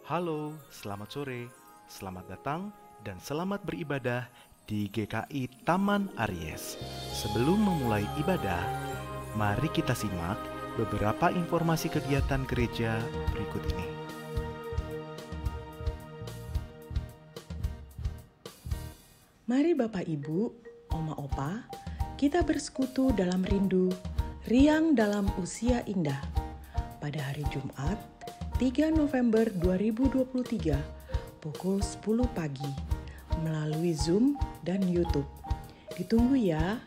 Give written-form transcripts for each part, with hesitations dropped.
Halo, selamat sore, selamat datang, dan selamat beribadah di GKI Taman Aries. Sebelum memulai ibadah, mari kita simak beberapa informasi kegiatan gereja berikut ini. Mari Bapak Ibu, Oma Opa, kita bersekutu dalam rindu, riang dalam usia indah. Pada hari Jumat, 3 November 2023, pukul 10 pagi, melalui Zoom dan YouTube. Ditunggu ya.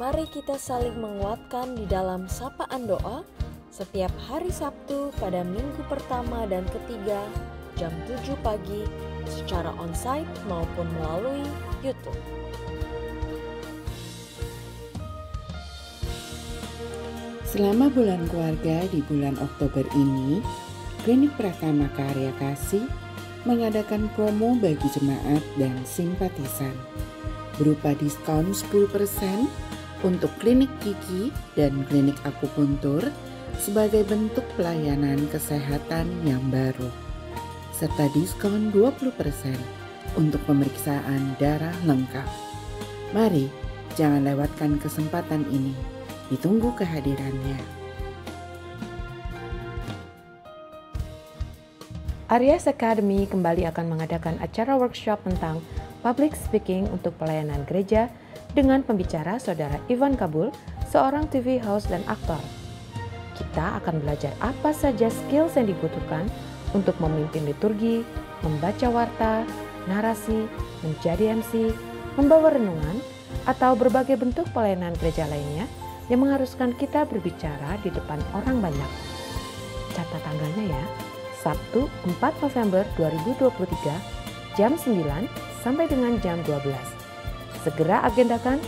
Mari kita saling menguatkan di dalam sapaan doa setiap hari Sabtu pada minggu pertama dan ketiga jam 7 pagi secara onsite maupun melalui YouTube. Selama bulan keluarga di bulan Oktober ini, Klinik Pratama Karya Kasih mengadakan promo bagi jemaat dan simpatisan berupa diskon 10% untuk klinik gigi dan klinik akupuntur sebagai bentuk pelayanan kesehatan yang baru, serta diskon 20% untuk pemeriksaan darah lengkap. Mari, jangan lewatkan kesempatan ini. Ditunggu kehadirannya. Aries Academy kembali akan mengadakan acara workshop tentang public speaking untuk pelayanan gereja dengan pembicara Saudara Ivan Kabul, seorang TV host dan aktor. Kita akan belajar apa saja skills yang dibutuhkan untuk memimpin liturgi, membaca warta, narasi, menjadi MC, membawa renungan, atau berbagai bentuk pelayanan gereja lainnya yang mengharuskan kita berbicara di depan orang banyak. Catat tanggalnya ya, Sabtu 4 November 2023 jam 9 sampai dengan jam 12. Segera agendakan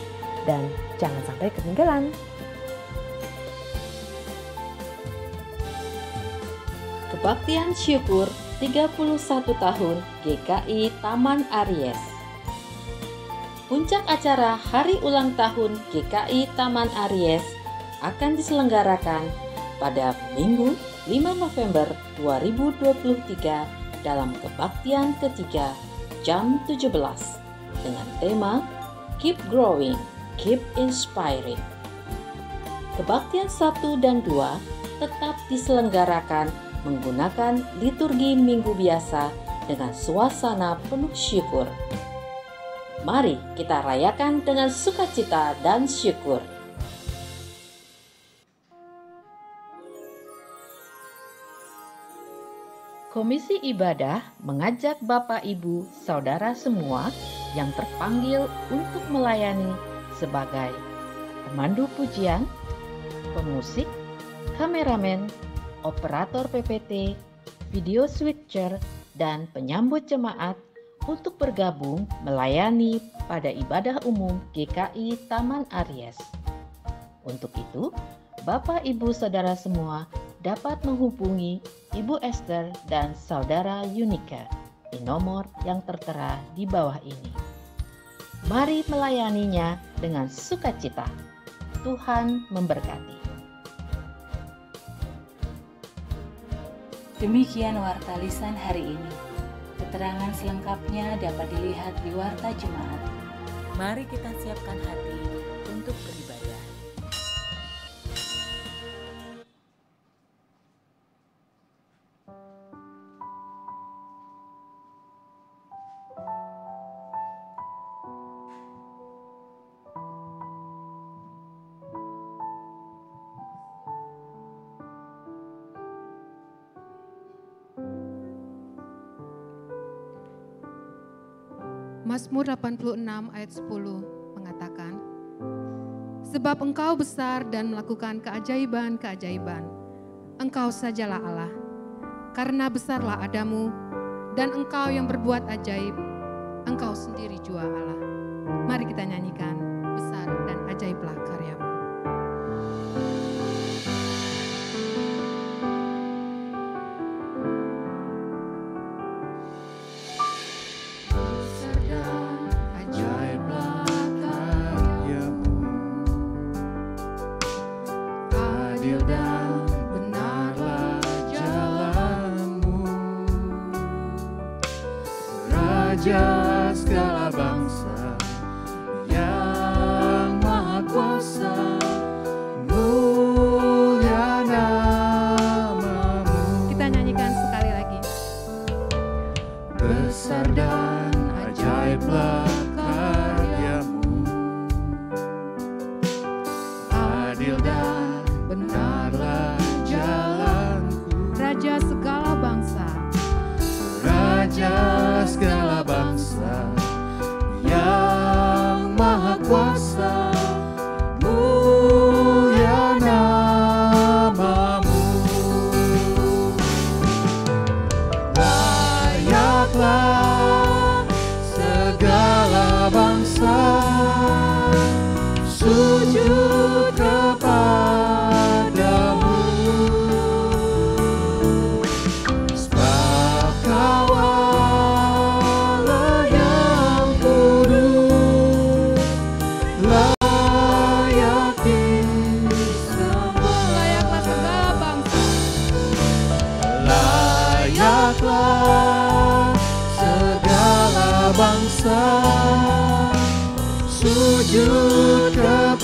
dan jangan sampai ketinggalan. Kebaktian Syukur 31 tahun GKI Taman Aries. Puncak acara hari ulang tahun GKI Taman Aries akan diselenggarakan pada Minggu 5 November 2023 dalam kebaktian ketiga jam 17 dengan tema Keep Growing, Keep Inspiring. Kebaktian 1 dan 2 tetap diselenggarakan menggunakan liturgi minggu biasa dengan suasana penuh syukur. Mari kita rayakan dengan sukacita dan syukur. Komisi Ibadah mengajak Bapak Ibu Saudara semua yang terpanggil untuk melayani sebagai pemandu pujian, pemusik, kameramen, operator PPT, video switcher, dan penyambut jemaat untuk bergabung melayani pada ibadah umum GKI Taman Aries. Untuk itu, Bapak Ibu Saudara semua dapat menghubungi Ibu Esther dan Saudara Yunika di nomor yang tertera di bawah ini. Mari melayaninya dengan sukacita. Tuhan memberkati. Demikian warta lisan hari ini. Keterangan selengkapnya dapat dilihat di Warta Jemaat. Mari kita siapkan hati untuk beribadah. Mazmur 86 ayat 10 mengatakan, sebab engkau besar dan melakukan keajaiban-keajaiban, engkau sajalah Allah, karena besarlah adamu, dan engkau yang berbuat ajaib, engkau sendiri jua Allah. Mari kita nyanyikan, besar dan ajaiblah karyamu. Adil dan Raja segala bangsa yang maha kuasa, mulia nama-Mu. Kita nyanyikan sekali lagi. Besar dan ajaiblah karya-Mu, adil dan benarlah jalan-Ku. Raja segala bangsa, Raja segala bangsa yang maha kuasa, mulia nama-Mu. Layaklah segala bangsa sujud kepadamu, sebab Kau Allah yang kudus, layak disembah. layaklah segala bangsa, Layaklah segala bangsa sujud kepadamu,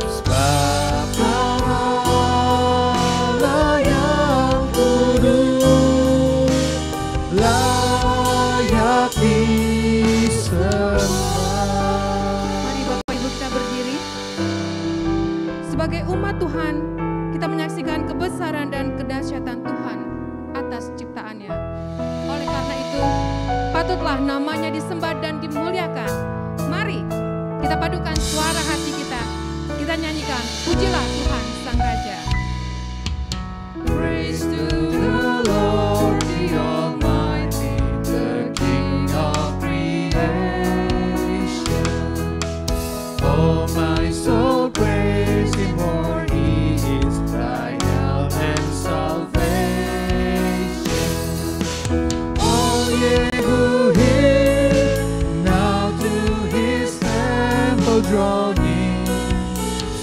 sebab Kau Allah yang kudus, layak disembah. Mari Bapak Ibu kita berdiri. Sebagai umat Tuhan, kita menyaksikan kebesaran dan kedahsyatan Tuhan atas ciptaannya. Oleh karena itu, patutlah namanya disembah dan dimuliakan. Mari kita padukan suara hati kita. Kita nyanyikan, pujilah Tuhan Sang Raja. Praise to the Lord, the Almighty, the King of creation. Oh, my soul, praise Him, for He is thy help and salvation. All ye who hear, now to His temple draw near.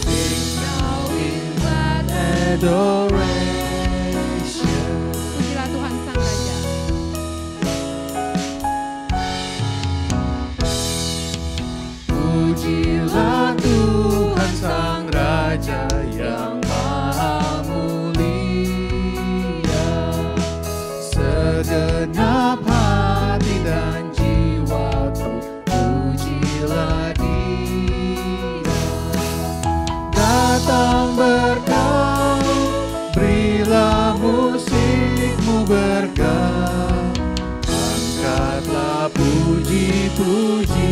Sing now in glad adoration. Pujilah Tuhan Sang Raja. Pujilah Tuhan Sang Raja yang maha mulia, segenap hati dan jiwaku pujilah Dia. Datang berkau, berilah musikmu bergam, angkatlah puji-pujian.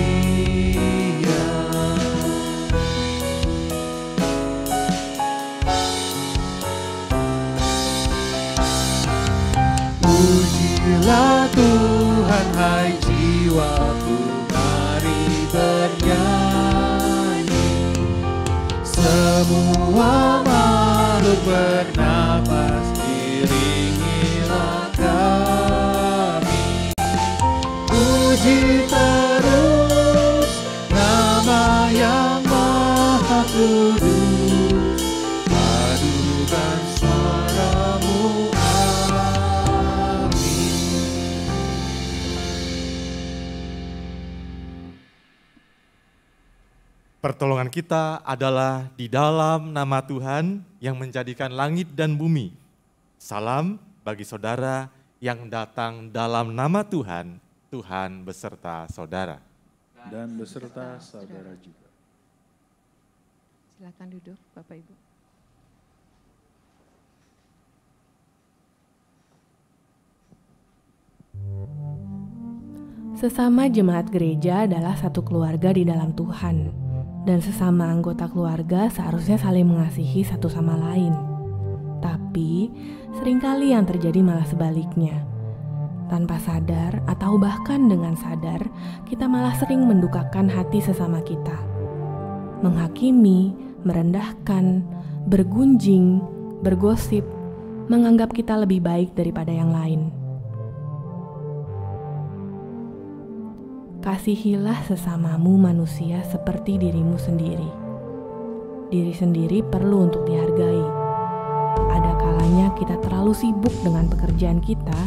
Pujilah Tuhan, hai jiwaku, mari bernyanyi. Semua makhluk bernafas, iringilah kami. Puji terus nama yang maha kudus, padukan suaramu, amin. Pertolongan kita adalah di dalam nama Tuhan yang menjadikan langit dan bumi. Salam bagi saudara yang datang dalam nama Tuhan, Tuhan beserta saudara. Dan beserta saudara juga. Silakan duduk Bapak Ibu. Sesama jemaat gereja adalah satu keluarga di dalam Tuhan. Dan sesama anggota keluarga seharusnya saling mengasihi satu sama lain. Tapi, seringkali yang terjadi malah sebaliknya. Tanpa sadar atau bahkan dengan sadar, kita malah sering mendukakan hati sesama kita. Menghakimi, merendahkan, bergunjing, bergosip, menganggap kita lebih baik daripada yang lain. Kasihilah sesamamu manusia seperti dirimu sendiri. Diri sendiri perlu untuk dihargai. Ada kalanya kalanya kita terlalu sibuk dengan pekerjaan kita,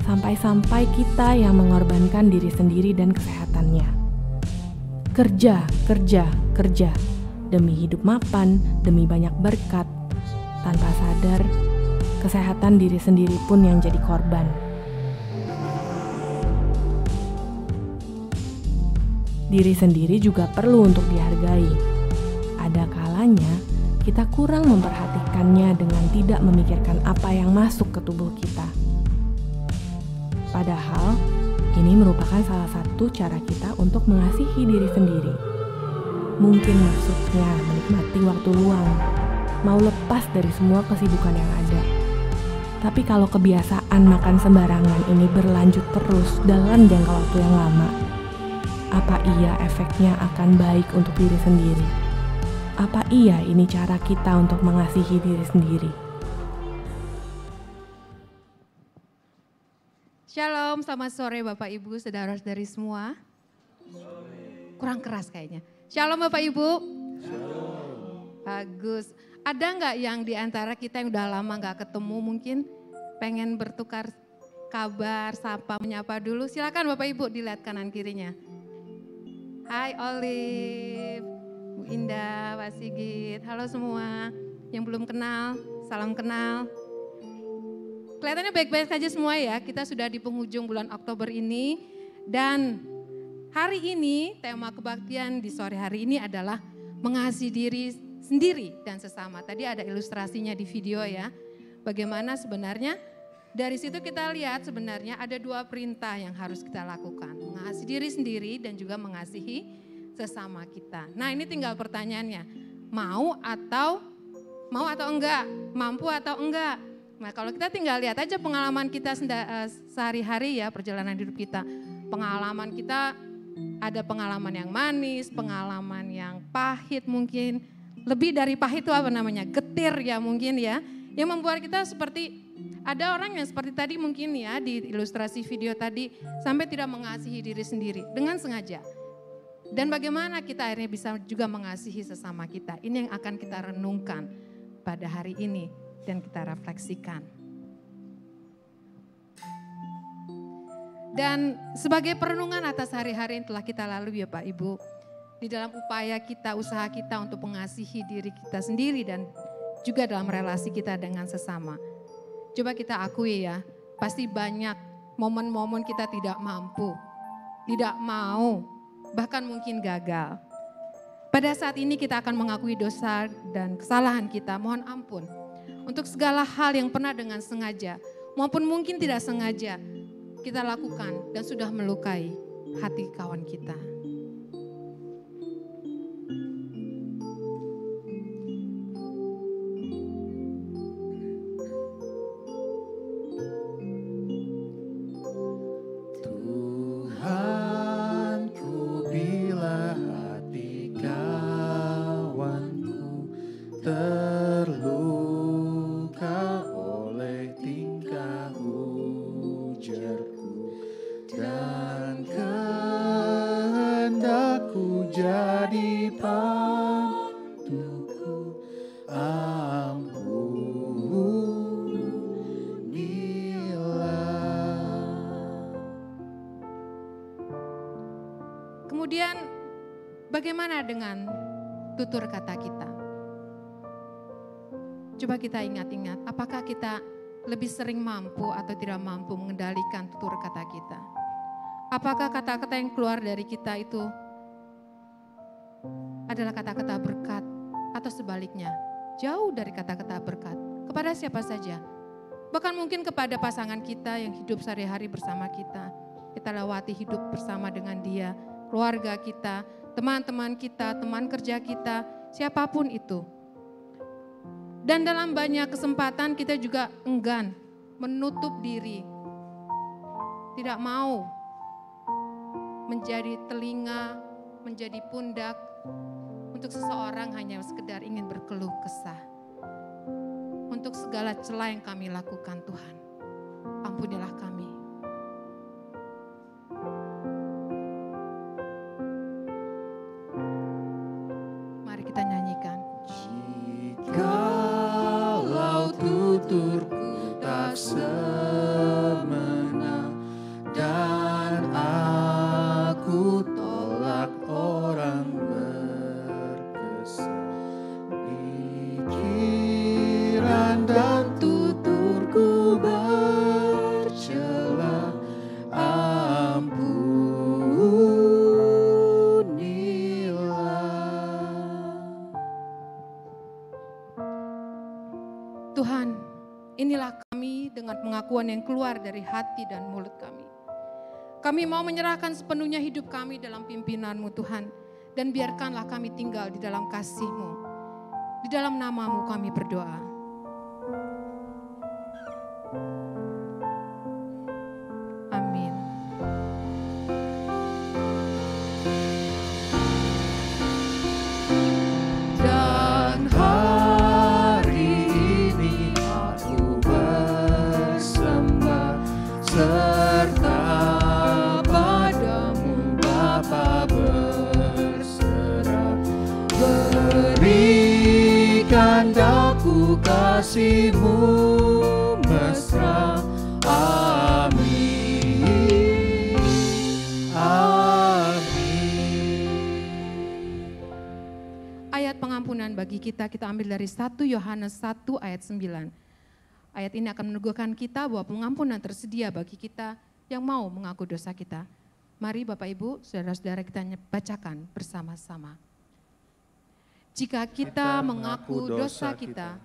sampai-sampai kita yang mengorbankan diri sendiri dan kesehatannya. Kerja, kerja, kerja, demi hidup mapan, demi banyak berkat. Tanpa sadar, kesehatan diri sendiri pun yang jadi korban. Diri sendiri juga perlu untuk dihargai. Ada kalanya kita kurang memperhatikannya dengan tidak memikirkan apa yang masuk ke tubuh kita. Padahal, ini merupakan salah satu cara kita untuk mengasihi diri sendiri. Mungkin maksudnya menikmati waktu luang, mau lepas dari semua kesibukan yang ada. Tapi kalau kebiasaan makan sembarangan ini berlanjut terus dalam jangka waktu yang lama, apa iya efeknya akan baik untuk diri sendiri? Apa iya ini cara kita untuk mengasihi diri sendiri? Shalom, selamat sore Bapak Ibu, saudara-saudari semua. Kurang keras kayaknya. Shalom Bapak Ibu. Shalom. Bagus. Ada nggak yang di antara kita yang udah lama nggak ketemu mungkin pengen bertukar kabar, sapa, menyapa dulu? Silakan Bapak Ibu dilihat kanan kirinya. Hai Olive, Bu Indah, Pak Sigit, halo semua. Yang belum kenal, salam kenal. Kelihatannya baik-baik saja semua ya, kita sudah di penghujung bulan Oktober ini. Dan hari ini, tema kebaktian di sore hari ini adalah mengasihi diri sendiri dan sesama. Tadi ada ilustrasinya di video ya, bagaimana sebenarnya dari situ kita lihat sebenarnya ada dua perintah yang harus kita lakukan. Mengasihi diri sendiri dan juga mengasihi sesama kita. Nah ini tinggal pertanyaannya, mau atau enggak, mampu atau enggak. Nah kalau kita tinggal lihat aja pengalaman kita sehari-hari ya, perjalanan hidup kita. Pengalaman kita ada pengalaman yang manis, pengalaman yang pahit mungkin. Lebih dari pahit itu apa namanya, getir ya mungkin ya. Yang membuat kita seperti, ada orang yang seperti tadi mungkin ya di ilustrasi video tadi. Sampai tidak mengasihi diri sendiri dengan sengaja. Dan bagaimana kita akhirnya bisa juga mengasihi sesama kita. Ini yang akan kita renungkan pada hari ini. Dan kita refleksikan. Dan sebagai perenungan atas hari-hari yang telah kita lalui ya Pak Ibu, di dalam upaya kita, usaha kita untuk mengasihi diri kita sendiri dan juga dalam relasi kita dengan sesama. Coba kita akui ya, pasti banyak momen-momen kita tidak mampu, tidak mau, bahkan mungkin gagal. Pada saat ini kita akan mengakui dosa dan kesalahan kita, mohon ampun. Untuk segala hal yang pernah dengan sengaja maupun mungkin tidak sengaja kita lakukan dan sudah melukai hati kawan kita. Tuhanku, bila hati kawanku terluka oleh tingkah ujarku dan kehendakku jadi pantuku, ampunilah. Kemudian bagaimana dengan tutur kata kita? Coba kita ingat-ingat, apakah kita lebih sering mampu atau tidak mampu mengendalikan tutur kata kita? Apakah kata-kata yang keluar dari kita itu adalah kata-kata berkat atau sebaliknya, jauh dari kata-kata berkat? Kepada siapa saja? Bahkan mungkin kepada pasangan kita yang hidup sehari-hari bersama kita. Kita lewati hidup bersama dengan dia, keluarga kita, teman-teman kita, teman kerja kita, siapapun itu. Dan dalam banyak kesempatan kita juga enggan, menutup diri. Tidak mau menjadi telinga, menjadi pundak untuk seseorang hanya sekedar ingin berkeluh kesah. Untuk segala celah yang kami lakukan Tuhan, ampunilah kami. Mari kita nyanyikan. Tutur inilah kami dengan pengakuan yang keluar dari hati dan mulut kami. Kami mau menyerahkan sepenuhnya hidup kami dalam pimpinan-Mu Tuhan. Dan biarkanlah kami tinggal di dalam kasih-Mu. Di dalam nama-Mu kami berdoa. Amin. Dan hari ini aku bersembah serta padamu Bapa berserah. Berikan daku kasih-Mu mesra. Amin. Amin. Ayat pengampunan bagi kita ambil dari 1 Yohanes 1 ayat 9. Ayat ini akan meneguhkan kita bahwa pengampunan tersedia bagi kita yang mau mengaku dosa kita. Mari Bapak Ibu, saudara-saudara kita bacakan bersama-sama. Jika kita mengaku dosa kita,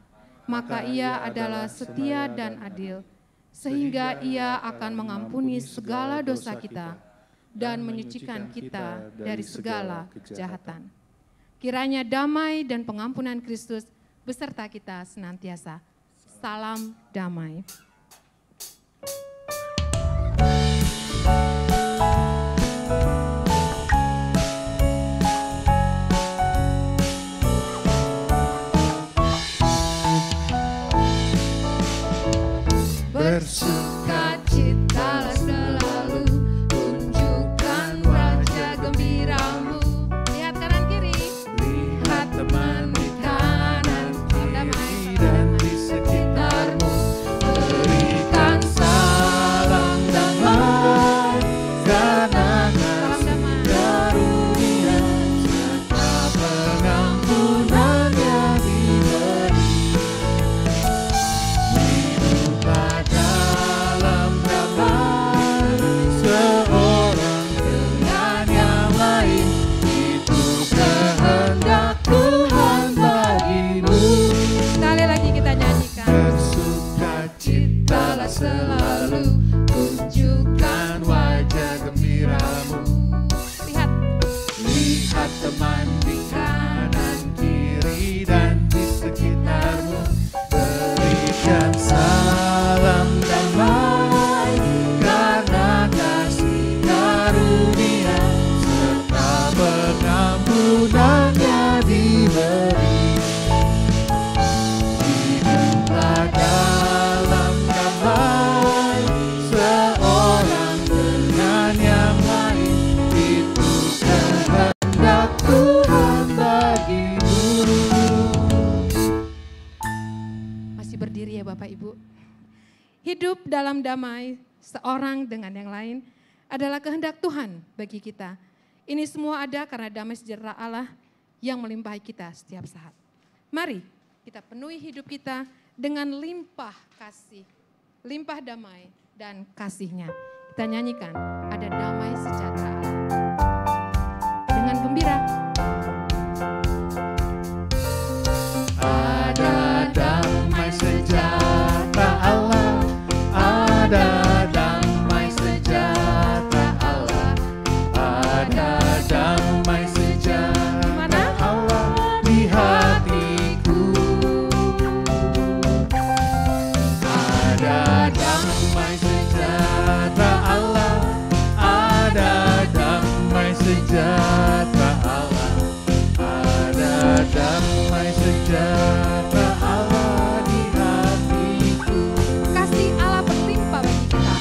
maka Ia adalah setia dan adil, sehingga Ia akan mengampuni segala dosa kita dan menyucikan kita dari segala kejahatan. Kiranya damai dan pengampunan Kristus beserta kita senantiasa. Salam damai. Bersukacitalah selalu, tunjukkan wajah gembiramu. Lihat kanan kiri. Lihat teman di kanan kiri dan di sekitarmu. Berikan salam damai, karena kasih karunia serta pengampunannya diberi. Hiduplah dalam damai, seorang dengan yang lain. Itu kehendak Tuhan bagimu. Sekali lagi kita nyanyikan. Bersukacitalah selalu, tunjukkan wajah gembiramu. Lihat. Lihat teman di kanan kiri dan di sekitarmu. Berikan salam damai, karena kasih karunia serta pengampunannya diberi. Hiduplah dalam damai, seorang dengan yang lain. Itu kehendak Tuhan bagimu. Masih berdiri ya Bapak Ibu. Hidup dalam damai, seorang dengan yang lain adalah kehendak Tuhan bagi kita. Ini semua ada karena damai sejahtera Allah yang melimpahi kita setiap saat. Mari kita penuhi hidup kita dengan limpah kasih, limpah damai dan kasih-Nya. Kita nyanyikan, ada damai sejahtera Allah. Dengan gembira. Ada damai sejahtera Allah, ada damai sejahtera Allah, ada damai sejahtera Allah di hatiku. Ada damai sejahtera Allah, ada damai sejahtera Allah, ada damai sejahtera Allah di hatiku. Kasih Allah berlimpah bagi kita.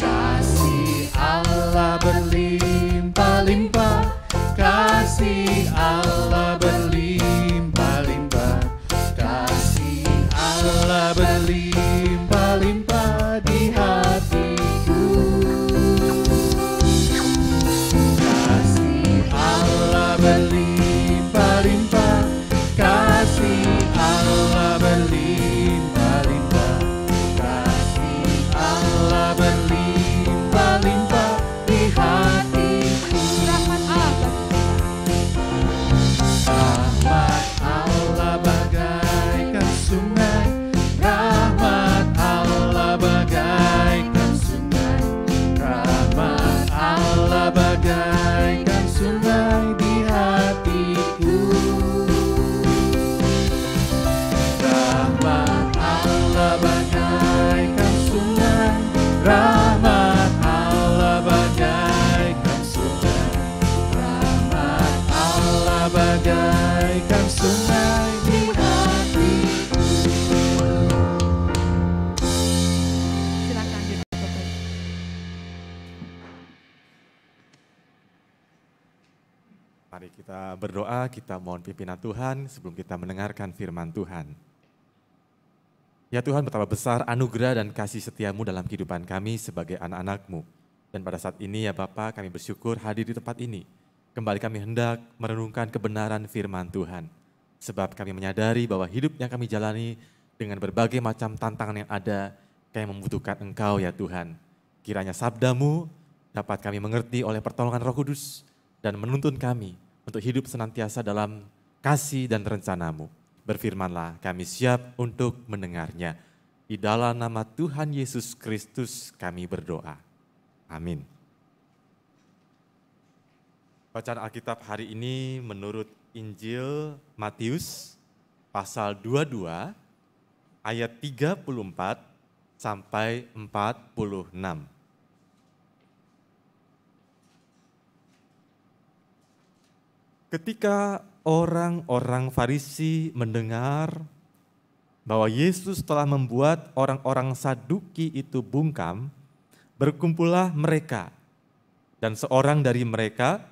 Kasih Allah berlimpah-limpah, kasih Allah berlimpah-limpah, kasih Allah berlimpah-limpah di hatiku. Kasih Allah berlimpah-limpah, kasih Allah berlimpah-limpah, kasih Allah berlimpah-limpah di hatiku. Rahmat Allah bagi kita. Mari kita berdoa, kita mohon pimpinan Tuhan sebelum kita mendengarkan firman Tuhan. Ya Tuhan, betapa besar anugerah dan kasih setiamu dalam kehidupan kami sebagai anak-anak-Mu. Dan pada saat ini ya Bapa, kami bersyukur hadir di tempat ini. Kembali kami hendak merenungkan kebenaran firman Tuhan. Sebab kami menyadari bahwa hidup yang kami jalani dengan berbagai macam tantangan yang ada, kami membutuhkan Engkau ya Tuhan. Kiranya sabda-Mu dapat kami mengerti oleh pertolongan Roh Kudus dan menuntun kami untuk hidup senantiasa dalam kasih dan rencana-Mu. Berfirmanlah, kami siap untuk mendengarnya. Di dalam nama Tuhan Yesus Kristus kami berdoa. Amin. Bacaan Alkitab hari ini menurut Injil Matius pasal 22 ayat 34 sampai 46. Ketika orang-orang Farisi mendengar bahwa Yesus telah membuat orang-orang Saduki itu bungkam, berkumpullah mereka. Dan seorang dari mereka,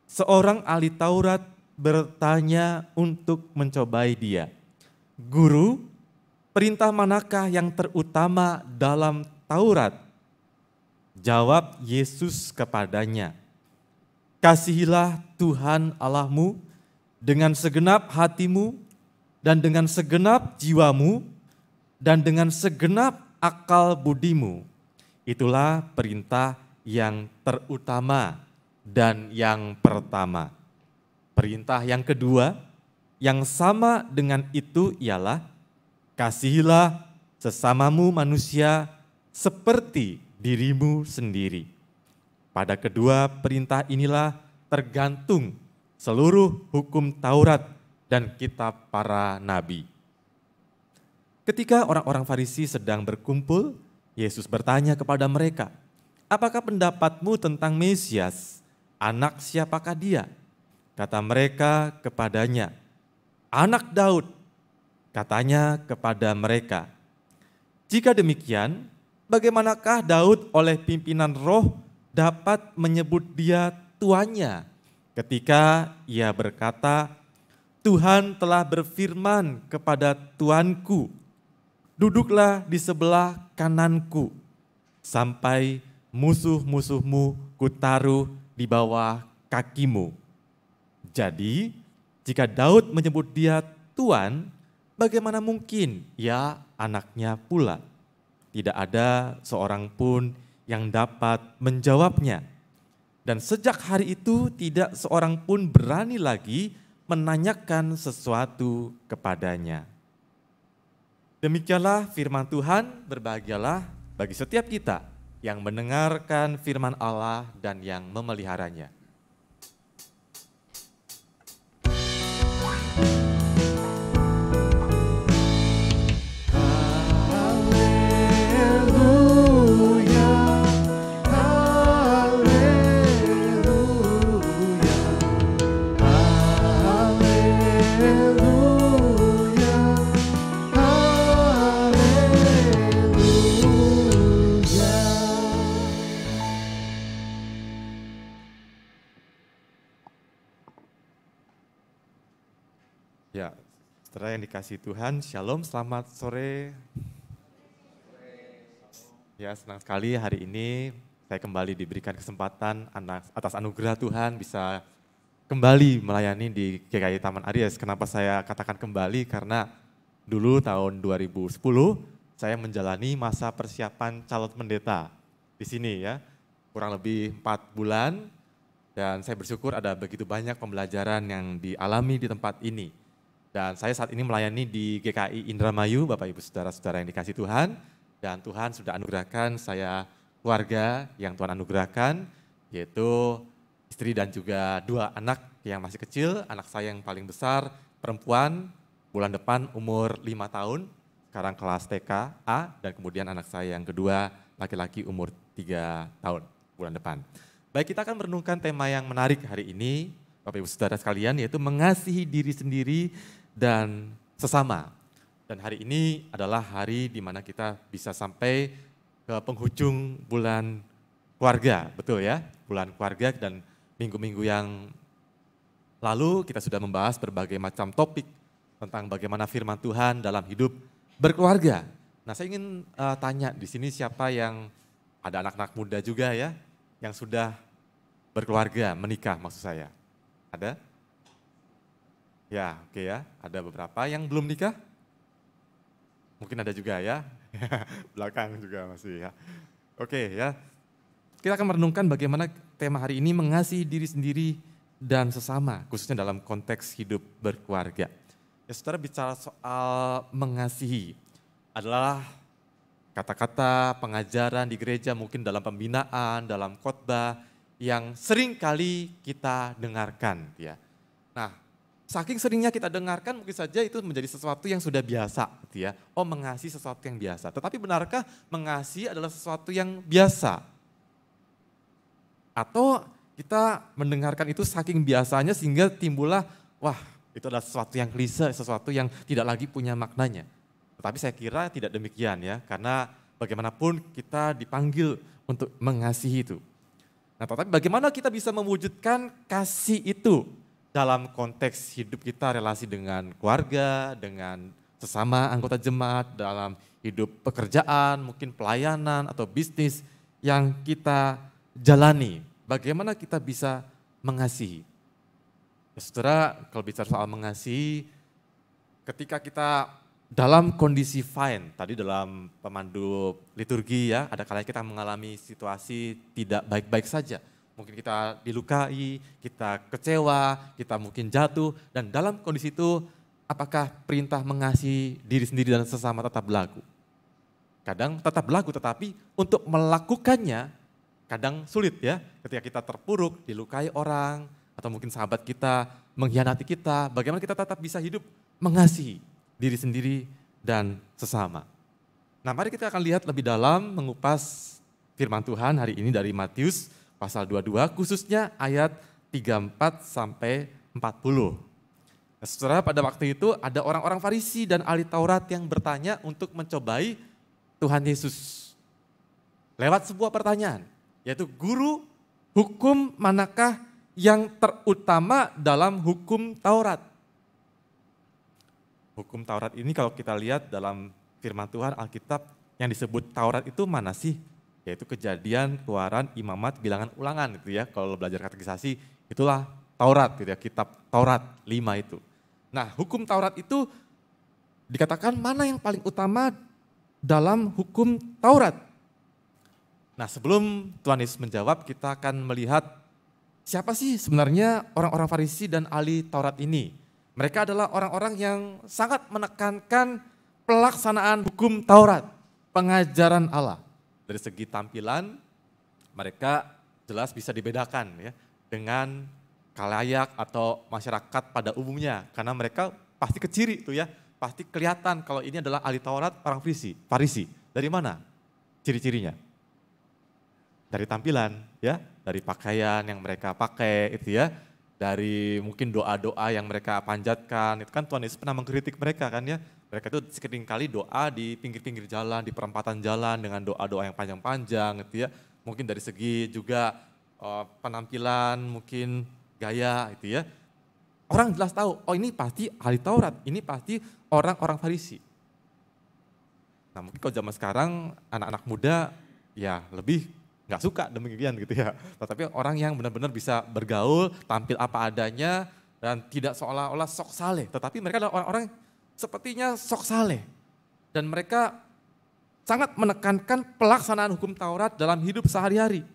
seorang ahli Taurat, bertanya untuk mencobai dia. Guru, perintah manakah yang terutama dalam Taurat? Jawab Yesus kepadanya, kasihilah Tuhan Allahmu dengan segenap hatimu dan dengan segenap jiwamu dan dengan segenap akal budimu. Itulah perintah yang terutama dan yang pertama. Perintah yang kedua yang sama dengan itu ialah kasihilah sesamamu manusia seperti dirimu sendiri. Pada kedua perintah inilah tergantung seluruh hukum Taurat dan kitab para nabi. Ketika orang-orang Farisi sedang berkumpul, Yesus bertanya kepada mereka, apakah pendapatmu tentang Mesias? Anak siapakah dia? Kata mereka kepadanya, anak Daud. Katanya kepada mereka, jika demikian, bagaimanakah Daud oleh pimpinan roh dapat menyebut dia tuannya ketika ia berkata, Tuhan telah berfirman kepada Tuanku, duduklah di sebelah kananku, sampai musuh-musuhmu kutaruh di bawah kakimu. Jadi, jika Daud menyebut dia Tuan, bagaimana mungkin ia anaknya pula? Tidak ada seorang pun yang dapat menjawabnya. Dan sejak hari itu tidak seorang pun berani lagi menanyakan sesuatu kepadanya. Demikianlah firman Tuhan, berbahagialah bagi setiap kita yang mendengarkan firman Allah dan yang memeliharanya. Ya, saudara yang dikasihi Tuhan, Shalom, selamat sore. Ya, senang sekali hari ini saya kembali diberikan kesempatan atas anugerah Tuhan bisa kembali melayani di GKI Taman Aries. Kenapa saya katakan kembali? Karena dulu tahun 2010 saya menjalani masa persiapan calon pendeta di sini ya, kurang lebih 4 bulan, dan saya bersyukur ada begitu banyak pembelajaran yang dialami di tempat ini. Dan saya saat ini melayani di GKI Indramayu, Bapak Ibu Saudara-saudara yang dikasihi Tuhan. Dan Tuhan sudah anugerahkan saya keluarga yang Tuhan anugerahkan, yaitu istri dan juga 2 anak yang masih kecil. Anak saya yang paling besar, perempuan, bulan depan umur 5 tahun, sekarang kelas TK A, dan kemudian anak saya yang kedua, laki-laki umur 3 tahun, bulan depan. Baik, kita akan merenungkan tema yang menarik hari ini, Bapak Ibu Saudara sekalian, yaitu mengasihi diri sendiri dan sesama. Dan hari ini adalah hari di mana kita bisa sampai ke penghujung bulan keluarga, betul ya? Bulan keluarga dan minggu-minggu yang Lalu kita sudah membahas berbagai macam topik tentang bagaimana firman Tuhan dalam hidup berkeluarga. Nah, saya ingin tanya di sini siapa yang ada anak-anak muda juga ya, yang sudah berkeluarga, menikah maksud saya. Ada? Ya, oke ya. Ada beberapa yang belum nikah? Mungkin ada juga ya. Belakang juga masih ya. Oke ya. Kita akan merenungkan bagaimana tema hari ini mengasihi diri sendiri dan sesama, khususnya dalam konteks hidup berkeluarga. Ya, saudara, bicara soal mengasihi adalah kata-kata pengajaran di gereja, mungkin dalam pembinaan, dalam khotbah yang sering kali kita dengarkan ya. Nah, saking seringnya kita dengarkan mungkin saja itu menjadi sesuatu yang sudah biasa gitu ya. Oh, mengasihi sesuatu yang biasa. Tetapi benarkah mengasihi adalah sesuatu yang biasa? Atau kita mendengarkan itu saking biasanya sehingga timbullah, wah, itu adalah sesuatu yang klise, sesuatu yang tidak lagi punya maknanya. Tetapi saya kira tidak demikian ya, karena bagaimanapun kita dipanggil untuk mengasihi itu. Nah, tetapi bagaimana kita bisa mewujudkan kasih itu dalam konteks hidup kita, relasi dengan keluarga, dengan sesama anggota jemaat, dalam hidup pekerjaan, mungkin pelayanan atau bisnis yang kita jalani. Bagaimana kita bisa mengasihi? Ya, saudara, kalau bicara soal mengasihi, ketika kita dalam kondisi fine, tadi dalam pemandu liturgi ya, ada kalanya kita mengalami situasi tidak baik-baik saja. Mungkin kita dilukai, kita kecewa, kita mungkin jatuh, dan dalam kondisi itu apakah perintah mengasihi diri sendiri dan sesama tetap berlaku? Kadang tetap berlaku, tetapi untuk melakukannya kadang sulit ya, ketika kita terpuruk, dilukai orang, atau mungkin sahabat kita mengkhianati kita, bagaimana kita tetap bisa hidup mengasihi diri sendiri dan sesama. Nah, mari kita akan lihat lebih dalam mengupas firman Tuhan hari ini dari Matius pasal 22, khususnya ayat 34 sampai 40. Nah, saudara, pada waktu itu ada orang-orang Farisi dan ahli Taurat yang bertanya untuk mencobai Tuhan Yesus. Lewat sebuah pertanyaan, yaitu, guru, hukum manakah yang terutama dalam hukum Taurat? Hukum Taurat ini kalau kita lihat dalam firman Tuhan Alkitab, yang disebut Taurat itu mana sih? Yaitu Kejadian, Keluaran, Imamat, Bilangan, Ulangan gitu ya. Kalau belajar katekisasi itulah Taurat gitu ya, kitab Taurat 5 itu. Nah, hukum Taurat itu dikatakan mana yang paling utama dalam hukum Taurat? Nah, sebelum Tuhan Yesus menjawab, kita akan melihat siapa sih sebenarnya orang-orang Farisi dan ahli Taurat ini. Mereka adalah orang-orang yang sangat menekankan pelaksanaan hukum Taurat, pengajaran Allah. Dari segi tampilan, mereka jelas bisa dibedakan ya dengan khalayak atau masyarakat pada umumnya. Karena mereka pasti keciri tuh ya, pasti kelihatan kalau ini adalah ahli Taurat, orang Farisi. Dari mana ciri-cirinya? Dari tampilan ya, dari pakaian yang mereka pakai itu ya, dari mungkin doa-doa yang mereka panjatkan. Itu kan Tuhan Yesus pernah mengkritik mereka kan ya. Mereka itu sering kali doa di pinggir-pinggir jalan, di perempatan jalan dengan doa-doa yang panjang-panjang gitu ya. Mungkin dari segi juga penampilan, mungkin gaya gitu ya. Orang jelas tahu, oh ini pasti ahli Taurat, ini pasti orang-orang Farisi. Nah, mungkin kalau zaman sekarang anak-anak muda ya lebih nggak suka demikian gitu ya. Tetapi orang yang benar-benar bisa bergaul, tampil apa adanya, dan tidak seolah-olah sok saleh. Tetapi mereka adalah orang-orang sepertinya sok saleh. Dan mereka sangat menekankan pelaksanaan hukum Taurat dalam hidup sehari-hari.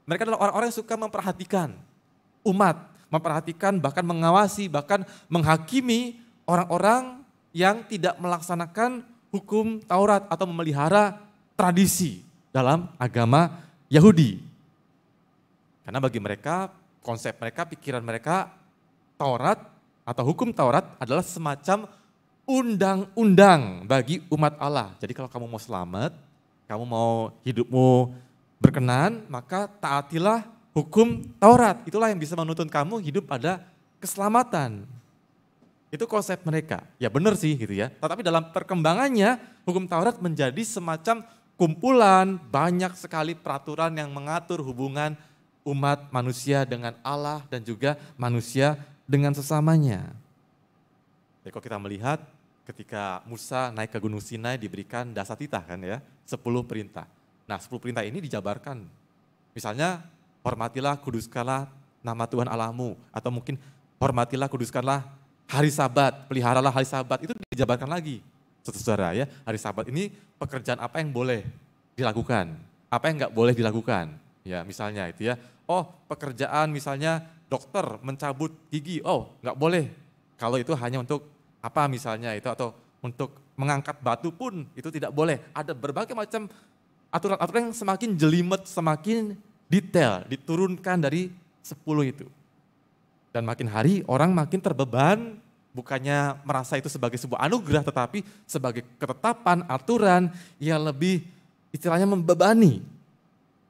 Mereka adalah orang-orang yang suka memperhatikan umat, memperhatikan bahkan mengawasi, bahkan menghakimi orang-orang yang tidak melaksanakan hukum Taurat atau memelihara tradisi dalam agama Yahudi. Karena bagi mereka, konsep mereka, pikiran mereka, Taurat atau hukum Taurat adalah semacam undang-undang bagi umat Allah. Jadi kalau kamu mau selamat, kamu mau hidupmu berkenan, maka taatilah hukum Taurat. Itulah yang bisa menuntun kamu hidup pada keselamatan. Itu konsep mereka. Ya benar sih gitu ya. Tetapi dalam perkembangannya, hukum Taurat menjadi semacam kumpulan banyak sekali peraturan yang mengatur hubungan umat manusia dengan Allah dan juga manusia dengan sesamanya. Jadi kalau kita melihat ketika Musa naik ke Gunung Sinai diberikan dasatitah kan ya, 10 perintah. Nah 10 perintah ini dijabarkan. Misalnya hormatilah, kuduskanlah nama Tuhan Allahmu. Atau mungkin hormatilah, kuduskanlah hari Sabat, peliharalah hari Sabat. Itu dijabarkan lagi. Saudara ya, hari Sabat ini pekerjaan apa yang boleh dilakukan, apa yang enggak boleh dilakukan. Ya misalnya itu ya, oh pekerjaan misalnya dokter mencabut gigi, oh enggak boleh. Kalau itu hanya untuk apa misalnya itu, atau untuk mengangkat batu pun itu tidak boleh. Ada berbagai macam aturan-aturan yang semakin jelimet, semakin detail, diturunkan dari 10 itu. Dan makin hari orang makin terbeban, bukannya merasa itu sebagai sebuah anugerah, tetapi sebagai ketetapan, aturan yang lebih istilahnya membebani.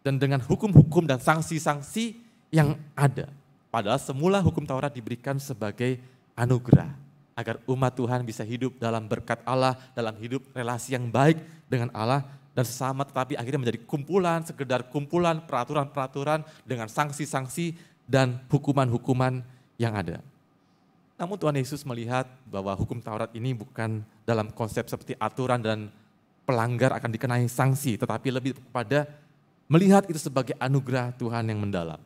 Dan dengan hukum-hukum dan sanksi-sanksi yang ada. Padahal semula hukum Taurat diberikan sebagai anugerah. Agar umat Tuhan bisa hidup dalam berkat Allah, dalam hidup relasi yang baik dengan Allah dan sesama, tetapi akhirnya menjadi kumpulan, sekedar kumpulan peraturan-peraturan dengan sanksi-sanksi dan hukuman-hukuman yang ada. Namun Tuhan Yesus melihat bahwa hukum Taurat ini bukan dalam konsep seperti aturan dan pelanggar akan dikenai sanksi, tetapi lebih kepada melihat itu sebagai anugerah Tuhan yang mendalam.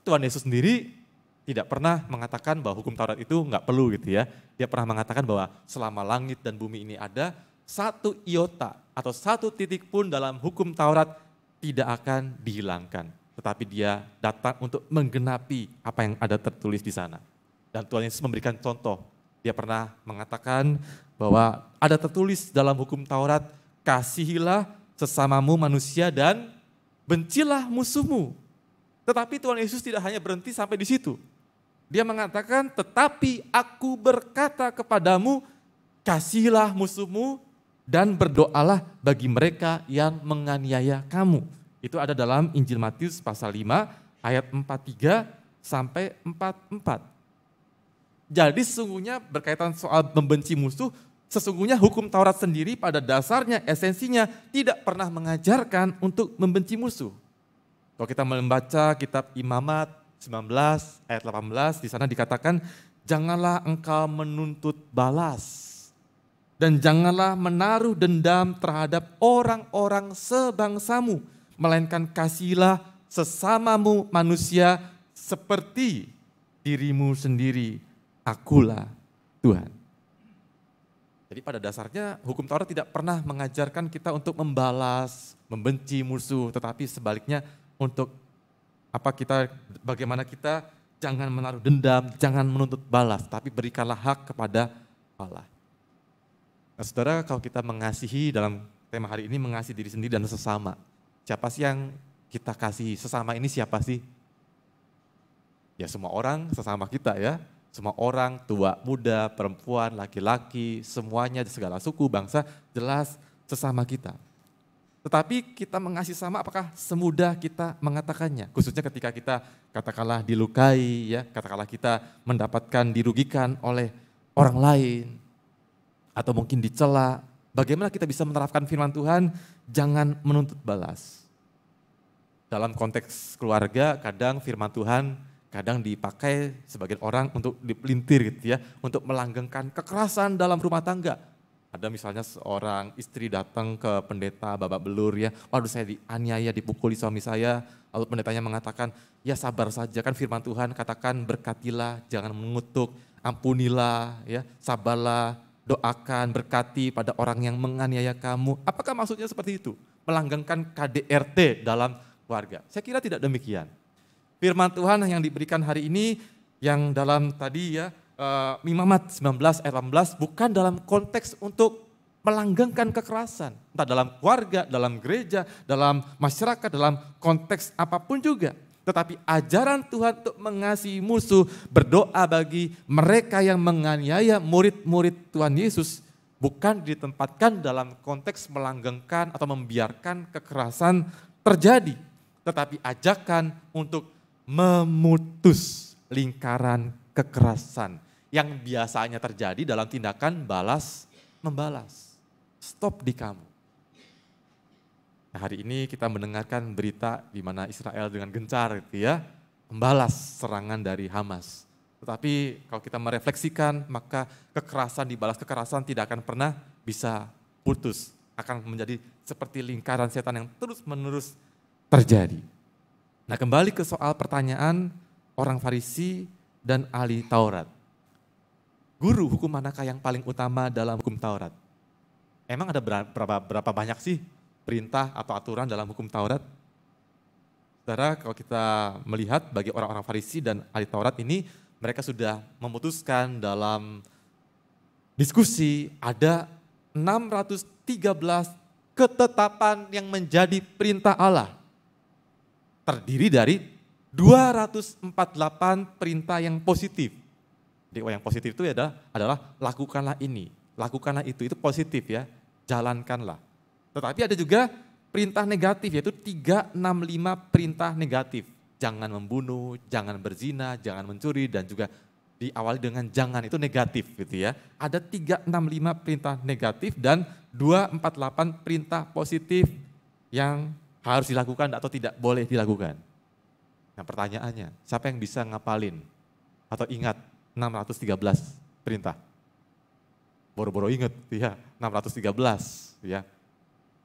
Tuhan Yesus sendiri tidak pernah mengatakan bahwa hukum Taurat itu nggak perlu gitu ya. Dia pernah mengatakan bahwa selama langit dan bumi ini ada, 1 iota atau 1 titik pun dalam hukum Taurat tidak akan dihilangkan. Tetapi dia datang untuk menggenapi apa yang ada tertulis di sana. Dan Tuhan Yesus memberikan contoh. Dia pernah mengatakan bahwa ada tertulis dalam hukum Taurat, kasihilah sesamamu manusia dan bencilah musuhmu. Tetapi Tuhan Yesus tidak hanya berhenti sampai di situ. Dia mengatakan, tetapi aku berkata kepadamu, kasihilah musuhmu dan berdoalah bagi mereka yang menganiaya kamu. Itu ada dalam Injil Matius pasal 5 ayat 43 sampai 44. Jadi sesungguhnya berkaitan soal membenci musuh, sesungguhnya hukum Taurat sendiri pada dasarnya, esensinya tidak pernah mengajarkan untuk membenci musuh. Kalau kita membaca kitab Imamat 19 ayat 18, di sana dikatakan, janganlah engkau menuntut balas dan janganlah menaruh dendam terhadap orang-orang sebangsamu, melainkan kasihilah sesamamu manusia seperti dirimu sendiri, akulah Tuhan. Jadi pada dasarnya hukum Taurat tidak pernah mengajarkan kita untuk membalas, membenci musuh, tetapi sebaliknya untuk bagaimana kita jangan menaruh dendam, jangan menuntut balas, tapi berikanlah hak kepada Allah. Nah, saudara, kalau kita mengasihi dalam tema hari ini, mengasihi diri sendiri dan sesama. Siapa sih yang kita kasihi? Sesama ini siapa sih? Ya semua orang sesama kita ya. Semua orang, tua, muda, perempuan, laki-laki, semuanya segala suku, bangsa, jelas sesama kita. Tetapi kita mengasihi sama, apakah semudah kita mengatakannya? Khususnya ketika kita katakanlah dilukai, ya, katakanlah kita mendapatkan dirugikan oleh orang lain, atau mungkin dicela. Bagaimana kita bisa menerapkan firman Tuhan? Jangan menuntut balas. Dalam konteks keluarga, kadang firman Tuhan kadang dipakai sebagian orang untuk dipelintir gitu ya, untuk melanggengkan kekerasan dalam rumah tangga. Ada misalnya seorang istri datang ke pendeta babak belur ya, waduh saya dianiaya, dipukuli suami saya, lalu pendetanya mengatakan, ya sabar saja, kan firman Tuhan katakan berkatilah, jangan mengutuk, ampunilah, ya sabarlah, doakan, berkati pada orang yang menganiaya kamu. Apakah maksudnya seperti itu? Melanggengkan KDRT dalam keluarga? Saya kira tidak demikian. Firman Tuhan yang diberikan hari ini, yang dalam tadi ya, Imamat 19 ayat 18 bukan dalam konteks untuk melanggengkan kekerasan. Entah dalam keluarga, dalam gereja, dalam masyarakat, dalam konteks apapun juga. Tetapi ajaran Tuhan untuk mengasihi musuh, berdoa bagi mereka yang menganiaya murid-murid Tuhan Yesus, bukan ditempatkan dalam konteks melanggengkan atau membiarkan kekerasan terjadi. Tetapi ajakan untuk memutus lingkaran kekerasan yang biasanya terjadi dalam tindakan balas-membalas. Stop di kamu. Nah, hari ini kita mendengarkan berita di mana Israel dengan gencar gitu ya, membalas serangan dari Hamas. Tetapi kalau kita merefleksikan, maka kekerasan dibalas kekerasan tidak akan pernah bisa putus. Akan menjadi seperti lingkaran setan yang terus-menerus terjadi. Nah, kembali ke soal pertanyaan orang Farisi dan ahli Taurat. Guru, hukum manakah yang paling utama dalam hukum Taurat? Emang ada berapa banyak sih perintah atau aturan dalam hukum Taurat? Saudara, kalau kita melihat bagi orang-orang Farisi dan ahli Taurat ini, mereka sudah memutuskan dalam diskusi ada 613 ketetapan yang menjadi perintah Allah. Terdiri dari 248 perintah yang positif. Jadi yang positif itu adalah lakukanlah ini, lakukanlah itu positif ya, jalankanlah. Tetapi ada juga perintah negatif, yaitu 365 perintah negatif. Jangan membunuh, jangan berzina, jangan mencuri, dan juga diawali dengan jangan, itu negatif gitu ya. Ada 365 perintah negatif dan 248 perintah positif yang harus dilakukan atau tidak boleh dilakukan. Nah pertanyaannya, siapa yang bisa ngapalin atau ingat 613 perintah? Boro-boro ingat ya, 613 ya.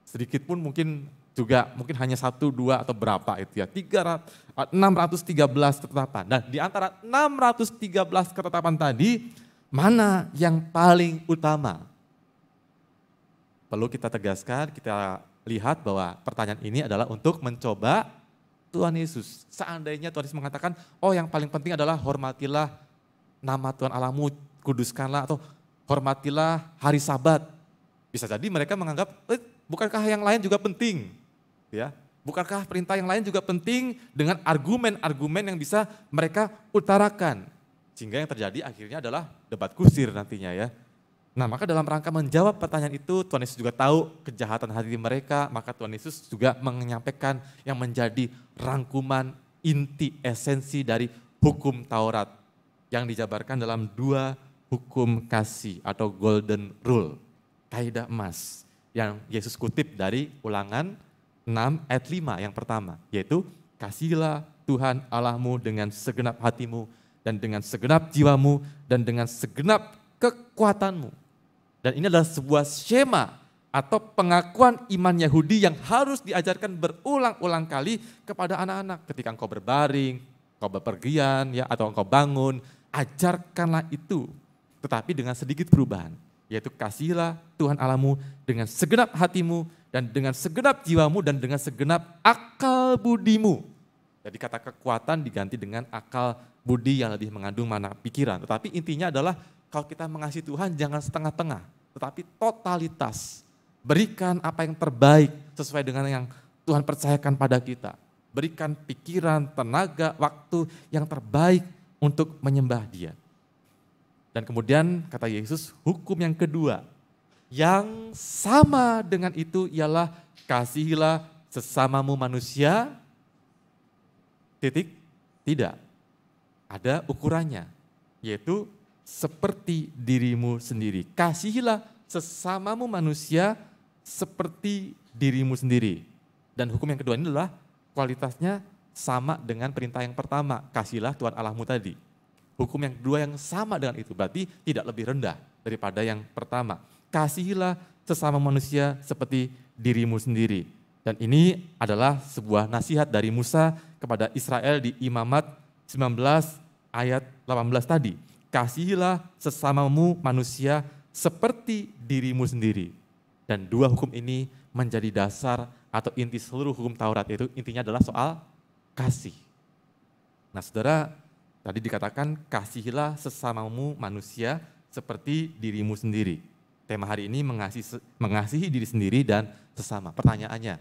Sedikit pun mungkin hanya 1, 2 atau berapa itu ya. 613 ketetapan. Dan di antara 613 ketetapan tadi, mana yang paling utama? Perlu kita tegaskan, kita lihat bahwa pertanyaan ini adalah untuk mencoba Tuhan Yesus. Seandainya Tuhan Yesus mengatakan, oh yang paling penting adalah hormatilah nama Tuhan Allahmu, kuduskanlah, atau hormatilah hari Sabat. Bisa jadi mereka menganggap, bukankah yang lain juga penting? Ya, bukankah perintah yang lain juga penting dengan argumen-argumen yang bisa mereka utarakan? Sehingga yang terjadi akhirnya adalah debat kusir nantinya ya. Nah maka dalam rangka menjawab pertanyaan itu, Tuhan Yesus juga tahu kejahatan hati mereka, maka Tuhan Yesus juga menyampaikan yang menjadi rangkuman inti esensi dari hukum Taurat yang dijabarkan dalam 2 hukum kasih atau golden rule, kaidah emas yang Yesus kutip dari Ulangan 6 ayat 5 yang pertama, yaitu kasihilah Tuhan Allahmu dengan segenap hatimu dan dengan segenap jiwamu dan dengan segenap kekuatanmu. Dan ini adalah sebuah skema atau pengakuan iman Yahudi yang harus diajarkan berulang-ulang kali kepada anak-anak. Ketika engkau berbaring, engkau bepergian ya, atau engkau bangun, ajarkanlah itu. Tetapi dengan sedikit perubahan, yaitu kasihilah Tuhan Allahmu dengan segenap hatimu dan dengan segenap jiwamu dan dengan segenap akal budimu. Jadi kata kekuatan diganti dengan akal budi yang lebih mengandung mana pikiran. Tetapi intinya adalah kalau kita mengasihi Tuhan jangan setengah-tengah, tetapi totalitas. Berikan apa yang terbaik sesuai dengan yang Tuhan percayakan pada kita. Berikan pikiran, tenaga, waktu yang terbaik untuk menyembah Dia. Dan kemudian kata Yesus, hukum yang kedua yang sama dengan itu ialah kasihilah sesamamu manusia, tidak. Ada ukurannya, yaitu seperti dirimu sendiri. Kasihilah sesamamu manusia seperti dirimu sendiri. Dan hukum yang kedua ini adalah kualitasnya sama dengan perintah yang pertama, kasihilah Tuhan Allahmu tadi. Hukum yang kedua yang sama dengan itu, berarti tidak lebih rendah daripada yang pertama. Kasihilah sesama manusia seperti dirimu sendiri. Dan ini adalah sebuah nasihat dari Musa kepada Israel di Imamat 19 ayat 18 tadi. Kasihilah sesamamu manusia seperti dirimu sendiri. Dan 2 hukum ini menjadi dasar atau inti seluruh hukum Taurat, yaitu intinya adalah soal kasih. Nah saudara, tadi dikatakan kasihilah sesamamu manusia seperti dirimu sendiri. Tema hari ini mengasihi diri sendiri dan sesama. Pertanyaannya,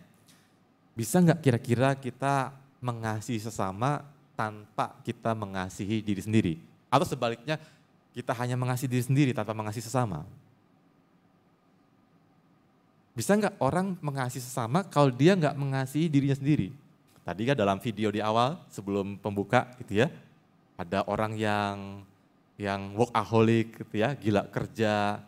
bisa nggak kira-kira kita mengasihi sesama tanpa kita mengasihi diri sendiri? Atau sebaliknya, kita hanya mengasihi diri sendiri tanpa mengasihi sesama? Bisa nggak orang mengasihi sesama kalau dia nggak mengasihi dirinya sendiri? Tadi kan dalam video di awal sebelum pembuka gitu ya, ada orang yang workaholic gitu ya, gila kerja,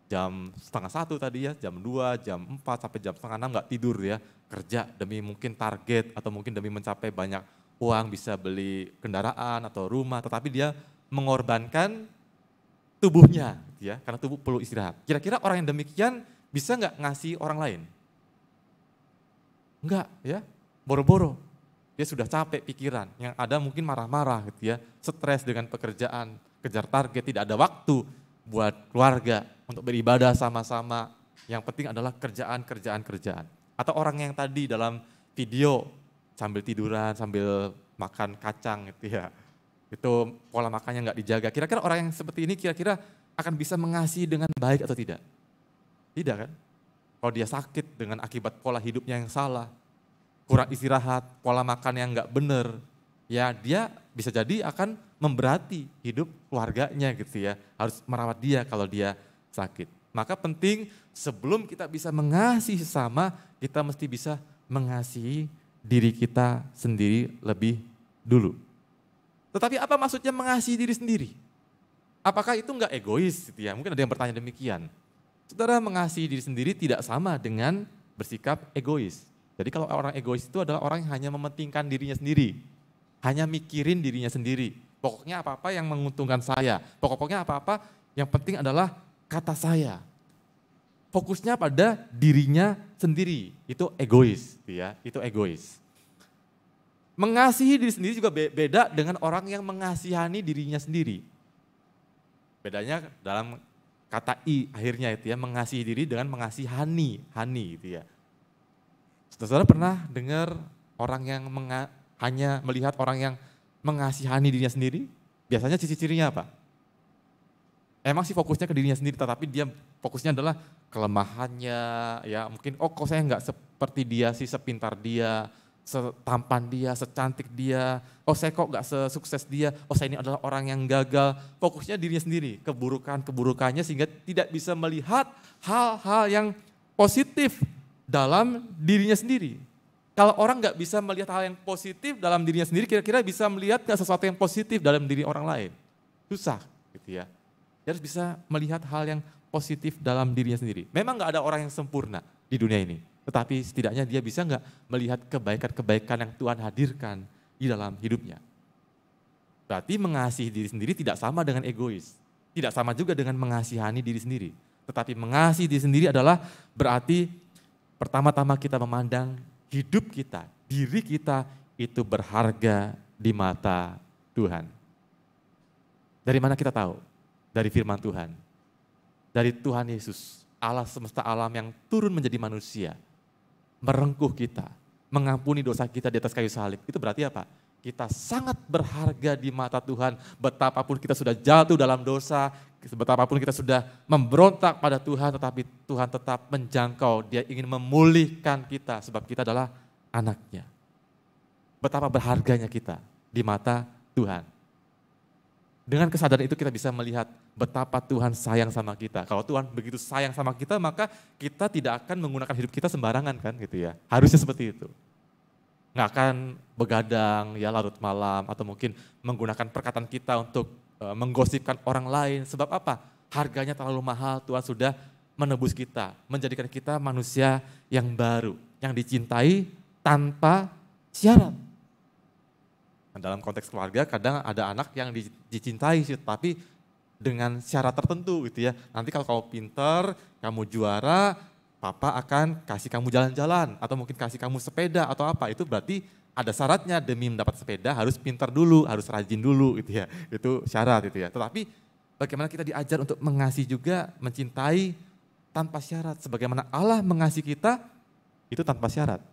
jam 12:30 tadi ya, jam 2, jam 4 sampai jam 5:30 nggak tidur ya, kerja demi mungkin target atau mungkin demi mencapai banyak uang, bisa beli kendaraan atau rumah, tetapi dia mengorbankan tubuhnya, gitu ya, karena tubuh perlu istirahat. Kira-kira orang yang demikian bisa nggak ngasih orang lain? Enggak, ya, boro-boro. Dia sudah capek pikiran, yang ada mungkin marah-marah gitu ya, stres dengan pekerjaan, kejar target, tidak ada waktu buat keluarga untuk beribadah sama-sama. Yang penting adalah kerjaan. Atau orang yang tadi dalam video sambil tiduran, sambil makan kacang gitu ya, itu pola makannya nggak dijaga. Kira-kira orang yang seperti ini kira-kira akan bisa mengasihi dengan baik atau tidak? Tidak kan? Kalau dia sakit dengan akibat pola hidupnya yang salah, kurang istirahat, pola makan yang nggak benar, ya dia bisa jadi akan memberati hidup keluarganya gitu ya. Harus merawat dia kalau dia sakit. Maka penting sebelum kita bisa mengasihi sesama, kita mesti bisa mengasihi diri kita sendiri lebih dulu. Tetapi apa maksudnya mengasihi diri sendiri? Apakah itu nggak egois gitu ya? Mungkin ada yang bertanya demikian. Saudara, mengasihi diri sendiri tidak sama dengan bersikap egois. Jadi kalau orang egois itu adalah orang yang hanya mementingkan dirinya sendiri. Hanya mikirin dirinya sendiri. Pokoknya apa-apa yang menguntungkan saya. Pokoknya apa-apa yang penting adalah kata saya. Fokusnya pada dirinya sendiri. Itu egois, ya. Itu egois. Mengasihi diri sendiri juga beda dengan orang yang mengasihani dirinya sendiri. Bedanya dalam kata i akhirnya itu ya, mengasihi diri dengan mengasihani, gitu ya. Saudara pernah dengar orang yang hanya melihat orang yang mengasihani dirinya sendiri? Biasanya ciri-cirinya apa? Emang sih fokusnya ke dirinya sendiri, tetapi dia fokusnya adalah kelemahannya, ya mungkin kok saya nggak seperti dia sih, sepintar dia, setampan dia, secantik dia, saya kok nggak sesukses dia, saya ini adalah orang yang gagal. Fokusnya dirinya sendiri, keburukannya sehingga tidak bisa melihat hal-hal yang positif dalam dirinya sendiri. Kalau orang nggak bisa melihat hal yang positif dalam dirinya sendiri, kira-kira bisa melihat nggak sesuatu yang positif dalam diri orang lain? Susah gitu ya. Dia harus bisa melihat hal yang positif dalam dirinya sendiri. Memang nggak ada orang yang sempurna di dunia ini, tetapi setidaknya dia bisa nggak melihat kebaikan-kebaikan yang Tuhan hadirkan di dalam hidupnya. Berarti mengasihi diri sendiri tidak sama dengan egois. Tidak sama juga dengan mengasihani diri sendiri. Tetapi mengasihi diri sendiri adalah berarti pertama-tama kita memandang hidup kita, diri kita itu berharga di mata Tuhan. Dari mana kita tahu? Dari firman Tuhan. Dari Tuhan Yesus, Allah semesta alam yang turun menjadi manusia, merengkuh kita, mengampuni dosa kita di atas kayu salib. Itu berarti apa? Kita sangat berharga di mata Tuhan, betapapun kita sudah jatuh dalam dosa, betapapun kita sudah memberontak pada Tuhan, tetapi Tuhan tetap menjangkau, Dia ingin memulihkan kita sebab kita adalah anaknya. Betapa berharganya kita di mata Tuhan. Dengan kesadaran itu kita bisa melihat betapa Tuhan sayang sama kita. Kalau Tuhan begitu sayang sama kita, maka kita tidak akan menggunakan hidup kita sembarangan kan gitu ya. Harusnya seperti itu. Nggak akan begadang ya larut malam atau mungkin menggunakan perkataan kita untuk menggosipkan orang lain. Sebab apa? Harganya terlalu mahal, Tuhan sudah menebus kita, menjadikan kita manusia yang baru, yang dicintai tanpa syarat. Nah, dalam konteks keluarga kadang ada anak yang dicintai sih, tapi dengan syarat tertentu gitu ya. Nanti kalau kamu pintar, kamu juara, papa akan kasih kamu jalan-jalan atau mungkin kasih kamu sepeda atau apa. Itu berarti ada syaratnya, demi mendapat sepeda harus pintar dulu, harus rajin dulu gitu ya. Itu syarat gitu ya. Tetapi bagaimana kita diajar untuk mengasihi juga, mencintai tanpa syarat. Sebagaimana Allah mengasihi kita, itu tanpa syarat.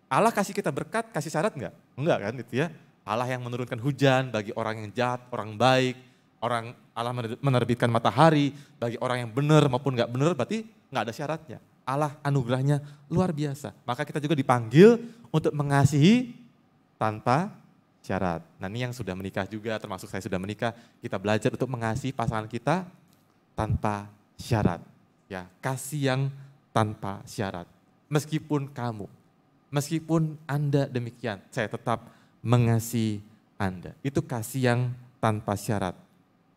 Allah kasih kita berkat, kasih syarat enggak? Enggak kan gitu ya. Allah yang menurunkan hujan bagi orang yang jahat, orang baik. Allah menerbitkan matahari bagi orang yang benar maupun enggak benar, berarti enggak ada syaratnya. Allah anugerahnya luar biasa. Maka kita juga dipanggil untuk mengasihi tanpa syarat. Nah ini yang sudah menikah juga, termasuk saya sudah menikah, kita belajar untuk mengasihi pasangan kita tanpa syarat. Ya, kasih yang tanpa syarat. Meskipun Anda demikian, saya tetap mengasihi Anda. Itu kasih yang tanpa syarat.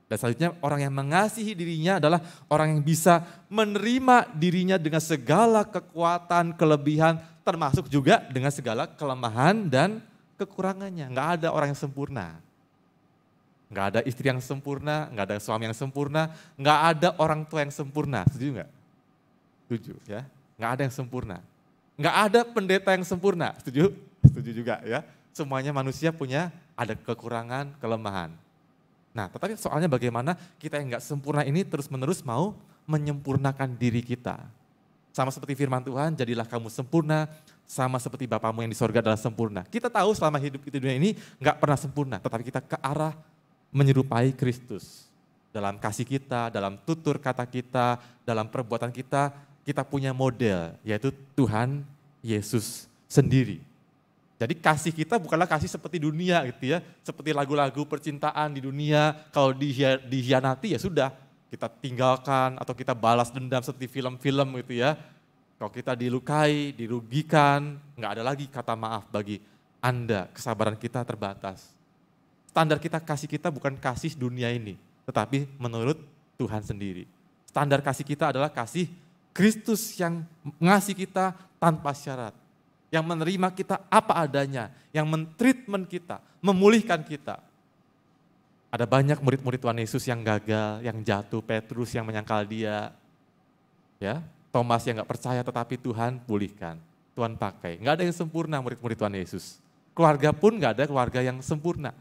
Dan selanjutnya orang yang mengasihi dirinya adalah orang yang bisa menerima dirinya dengan segala kekuatan, kelebihan, termasuk juga dengan segala kelemahan dan kekurangannya. Nggak ada orang yang sempurna. Nggak ada istri yang sempurna, nggak ada suami yang sempurna, nggak ada orang tua yang sempurna. Setuju nggak? Setuju ya. Nggak ada yang sempurna. Nggak ada pendeta yang sempurna. Setuju? Setuju juga ya. Semuanya manusia punya ada kekurangan, kelemahan. Nah, tetapi soalnya bagaimana kita yang nggak sempurna ini terus-menerus mau menyempurnakan diri kita. Sama seperti firman Tuhan, jadilah kamu sempurna, sama seperti Bapamu yang di sorga adalah sempurna. Kita tahu selama hidup di dunia ini nggak pernah sempurna, tetapi kita ke arah menyerupai Kristus. Dalam kasih kita, dalam tutur kata kita, dalam perbuatan kita, kita punya model, yaitu Tuhan Yesus sendiri. Jadi kasih kita bukanlah kasih seperti dunia gitu ya, seperti lagu-lagu percintaan di dunia, kalau dihianati ya sudah, kita tinggalkan atau kita balas dendam seperti film-film gitu ya. Kalau kita dilukai, dirugikan, nggak ada lagi kata maaf bagi Anda, kesabaran kita terbatas. Standar kasih kita bukan kasih dunia ini, tetapi menurut Tuhan sendiri. Standar kasih kita adalah kasih Kristus yang mengasihi kita tanpa syarat. Yang menerima kita apa adanya, yang men-treatment kita, memulihkan kita. Ada banyak murid-murid Tuhan Yesus yang gagal, yang jatuh, Petrus yang menyangkal dia. Ya, Thomas yang gak percaya tetapi Tuhan pulihkan, Tuhan pakai. Gak ada yang sempurna murid-murid Tuhan Yesus. Keluarga pun gak ada keluarga yang sempurna.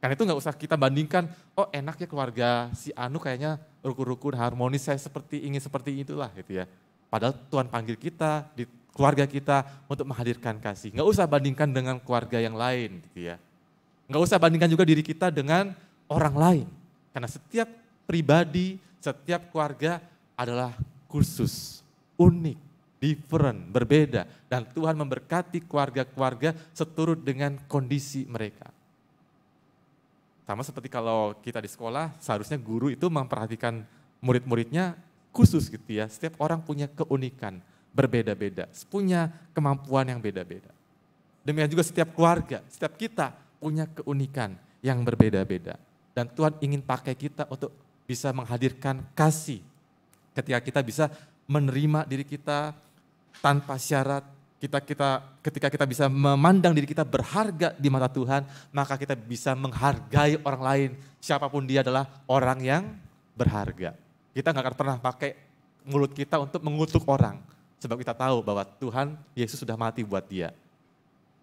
Karena itu gak usah kita bandingkan, oh enak ya keluarga si Anu kayaknya rukun-rukun, harmonis, saya ingin seperti itulah gitu ya. Padahal Tuhan panggil kita, di keluarga kita untuk menghadirkan kasih. Gak usah bandingkan dengan keluarga yang lain gitu ya. Gak usah bandingkan juga diri kita dengan orang lain. Karena setiap pribadi, setiap keluarga adalah khusus, unik, different, berbeda. Dan Tuhan memberkati keluarga-keluarga seturut dengan kondisi mereka. Sama seperti kalau kita di sekolah, seharusnya guru itu memperhatikan murid-muridnya khusus gitu ya. Setiap orang punya keunikan, berbeda-beda, punya kemampuan yang beda-beda. Demikian juga setiap keluarga, setiap kita punya keunikan yang berbeda-beda. Dan Tuhan ingin pakai kita untuk bisa menghadirkan kasih. Ketika kita bisa menerima diri kita tanpa syarat, ketika kita bisa memandang diri kita berharga di mata Tuhan, maka kita bisa menghargai orang lain. Siapapun dia adalah orang yang berharga. Kita gak akan pernah pakai mulut kita untuk mengutuk orang. Sebab kita tahu bahwa Tuhan Yesus sudah mati buat dia.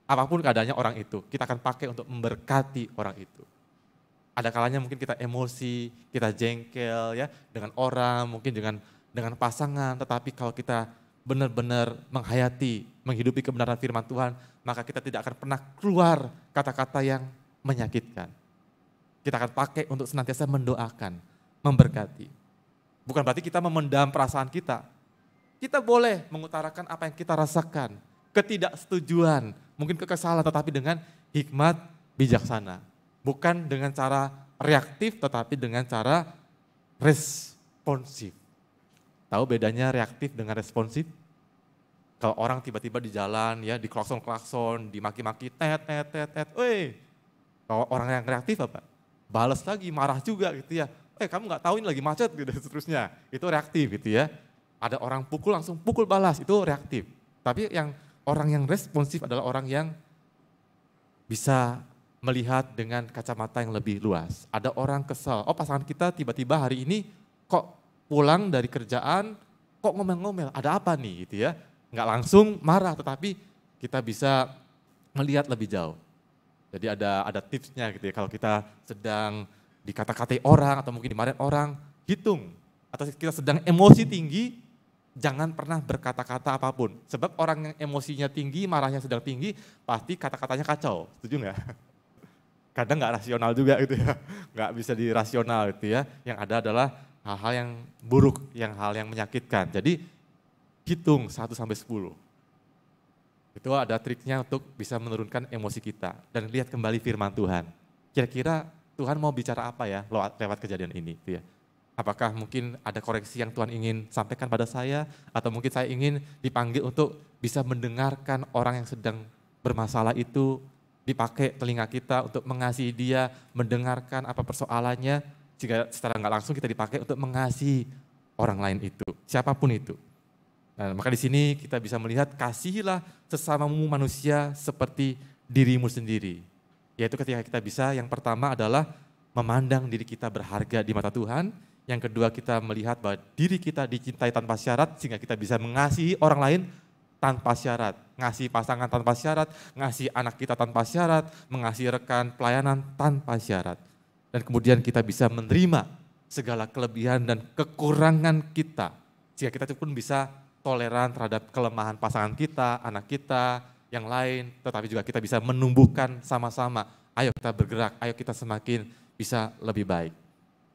Apapun keadaannya orang itu, kita akan pakai untuk memberkati orang itu. Ada kalanya mungkin kita emosi, kita jengkel ya dengan orang, mungkin dengan pasangan, tetapi kalau kita benar-benar menghayati, menghidupi kebenaran firman Tuhan, maka kita tidak akan pernah keluar kata-kata yang menyakitkan. Kita akan pakai untuk senantiasa mendoakan, memberkati. Bukan berarti kita memendam perasaan kita. Kita boleh mengutarakan apa yang kita rasakan, ketidaksetujuan, mungkin kekesalan, tetapi dengan hikmat bijaksana. Bukan dengan cara reaktif, tetapi dengan cara responsif. Tahu bedanya reaktif dengan responsif? Kalau orang tiba-tiba di jalan ya, di klakson-klakson, dimaki-maki, tet. Kalau orang yang reaktif apa? Balas lagi, marah juga gitu ya. Kamu nggak tahu ini lagi macet gitu seterusnya. Itu reaktif gitu ya. Ada orang pukul langsung pukul balas, itu reaktif. Tapi orang yang responsif adalah orang yang bisa melihat dengan kacamata yang lebih luas. Ada orang kesal, pasangan kita tiba-tiba hari ini kok pulang dari kerjaan, kok ngomel-ngomel, ada apa nih gitu ya. Nggak langsung marah, tetapi kita bisa melihat lebih jauh. Jadi ada tipsnya gitu ya, kalau kita sedang dikata-katai orang atau mungkin dimarahin orang, hitung. Atau kita sedang emosi tinggi, jangan pernah berkata-kata apapun. Sebab orang yang emosinya tinggi, marahnya sedang tinggi, pasti kata-katanya kacau. Setuju nggak? Kadang nggak rasional juga gitu ya, nggak bisa dirasional gitu ya. Yang ada adalah hal-hal yang buruk, hal yang menyakitkan. Jadi hitung 1 sampai 10. Itu ada triknya untuk bisa menurunkan emosi kita dan lihat kembali firman Tuhan. Kira-kira Tuhan mau bicara apa ya lewat kejadian ini gitu ya. Apakah mungkin ada koreksi yang Tuhan ingin sampaikan pada saya, atau mungkin saya ingin dipanggil untuk bisa mendengarkan orang yang sedang bermasalah itu, dipakai telinga kita untuk mengasihi dia, mendengarkan apa persoalannya, jika secara nggak langsung kita dipakai untuk mengasihi orang lain itu, siapapun itu. Nah, maka di sini kita bisa melihat, kasihilah sesamamu manusia seperti dirimu sendiri. Yaitu ketika kita bisa, yang pertama adalah memandang diri kita berharga di mata Tuhan. Yang kedua, kita melihat bahwa diri kita dicintai tanpa syarat sehingga kita bisa mengasihi orang lain tanpa syarat. Ngasih pasangan tanpa syarat, ngasih anak kita tanpa syarat, mengasihi rekan pelayanan tanpa syarat. Dan kemudian kita bisa menerima segala kelebihan dan kekurangan kita. Sehingga kita pun bisa toleran terhadap kelemahan pasangan kita, anak kita, yang lain. Tetapi juga kita bisa menumbuhkan sama-sama. Ayo kita bergerak, ayo kita semakin bisa lebih baik.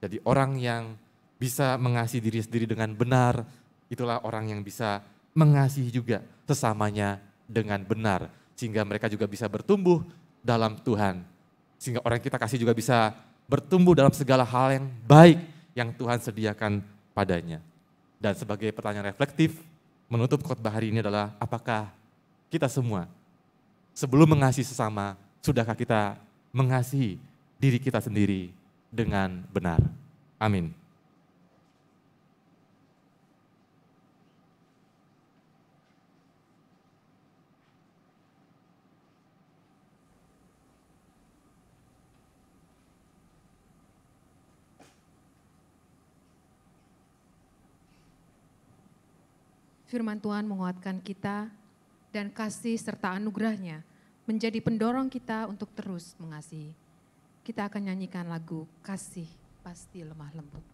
Jadi orang yang bisa mengasihi diri sendiri dengan benar, itulah orang yang bisa mengasihi juga sesamanya dengan benar. Sehingga mereka juga bisa bertumbuh dalam Tuhan. Sehingga orang yang kita kasih juga bisa bertumbuh dalam segala hal yang baik yang Tuhan sediakan padanya. Dan sebagai pertanyaan reflektif, menutup khotbah hari ini adalah apakah kita semua sebelum mengasihi sesama, sudahkah kita mengasihi diri kita sendiri dengan benar? Amin. Firman Tuhan menguatkan kita dan kasih serta anugerahnya menjadi pendorong kita untuk terus mengasihi. Kita akan nyanyikan lagu Kasih Pasti Lemah Lembut.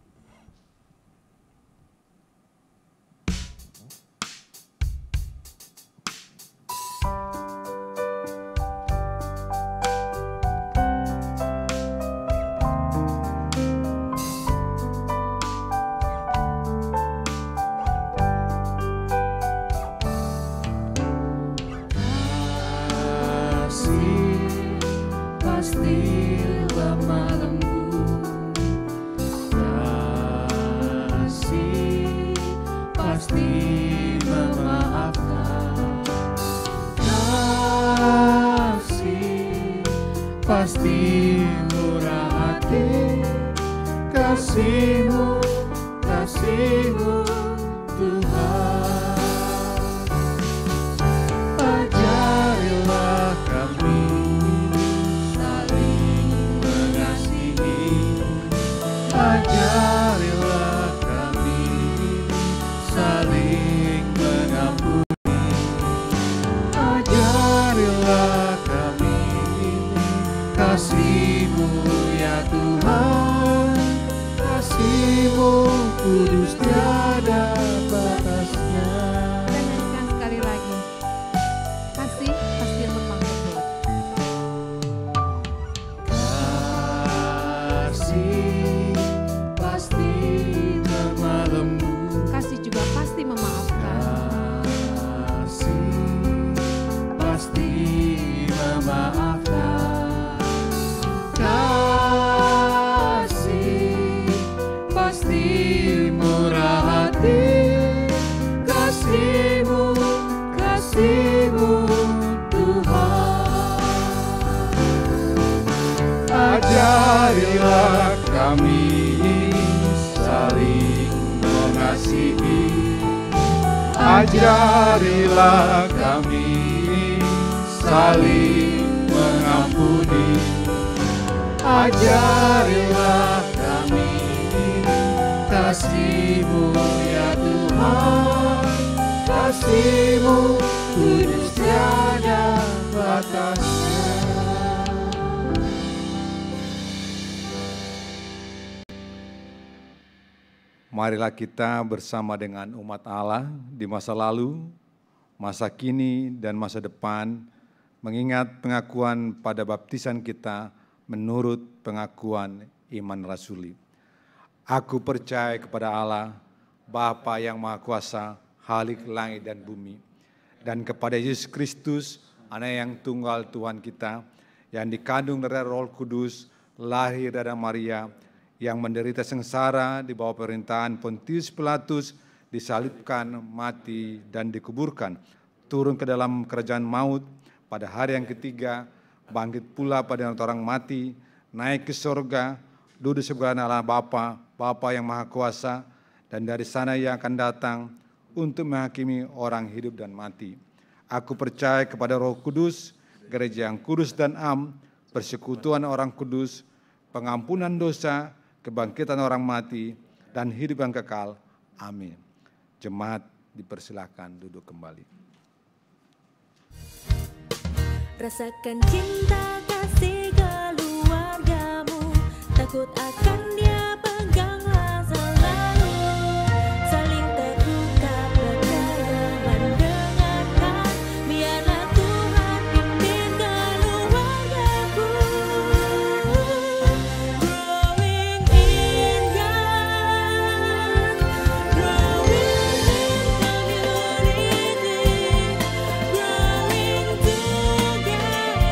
Pasti murah hati, kasih-Mu, kasih-Mu Tuhan. Ajarilah kami saling mengasihi, ajarilah kami saling mengampuni, ajarilah kami kasih-Mu ya Tuhan, kasih-Mu kudus tiada batasnya. Kita nyanyikan sekali lagi. Kasih pasti lemah lembut. Kasih pasti lemah lembut. Kasih juga pasti memaafkan. Kasih pasti memaafkan. Kasih pasti murah hati, kasih-Mu, kasih-Mu Tuhan. Ajarilah kami saling mengasihi, ajarilah kami saling mengampuni, ajarilah kami kasih-Mu ya Tuhan, kasih-Mu kudus tiada batasnya. Marilah kita bersama dengan umat Allah di masa lalu, masa kini, dan masa depan, mengingat pengakuan pada baptisan kita menurut pengakuan iman rasuli. Aku percaya kepada Allah, Bapa yang Maha Kuasa, Khalik langit dan bumi, dan kepada Yesus Kristus, Anak yang tunggal Tuhan kita, yang dikandung dari Roh Kudus, lahir dari Maria, yang menderita sengsara di bawah pemerintahan Pontius Pilatus, disalibkan, mati, dan dikuburkan, turun ke dalam kerajaan maut, pada hari yang ketiga, bangkit pula pada orang mati, naik ke surga, duduk sebelah Allah Bapa, Bapa yang Maha Kuasa, dan dari sana Ia akan datang untuk menghakimi orang hidup dan mati. Aku percaya kepada Roh Kudus, gereja yang kudus dan am, persekutuan orang kudus, pengampunan dosa, kebangkitan orang mati, dan hidup yang kekal. Amin. Jemaat dipersilakan duduk kembali. Rasakan cinta kasih keluargamu, takut akan dia peganglah selalu, saling terbuka percaya mendengarkan, biarlah Tuhan pimpin keluargaku. Growing in God, growing in community, growing together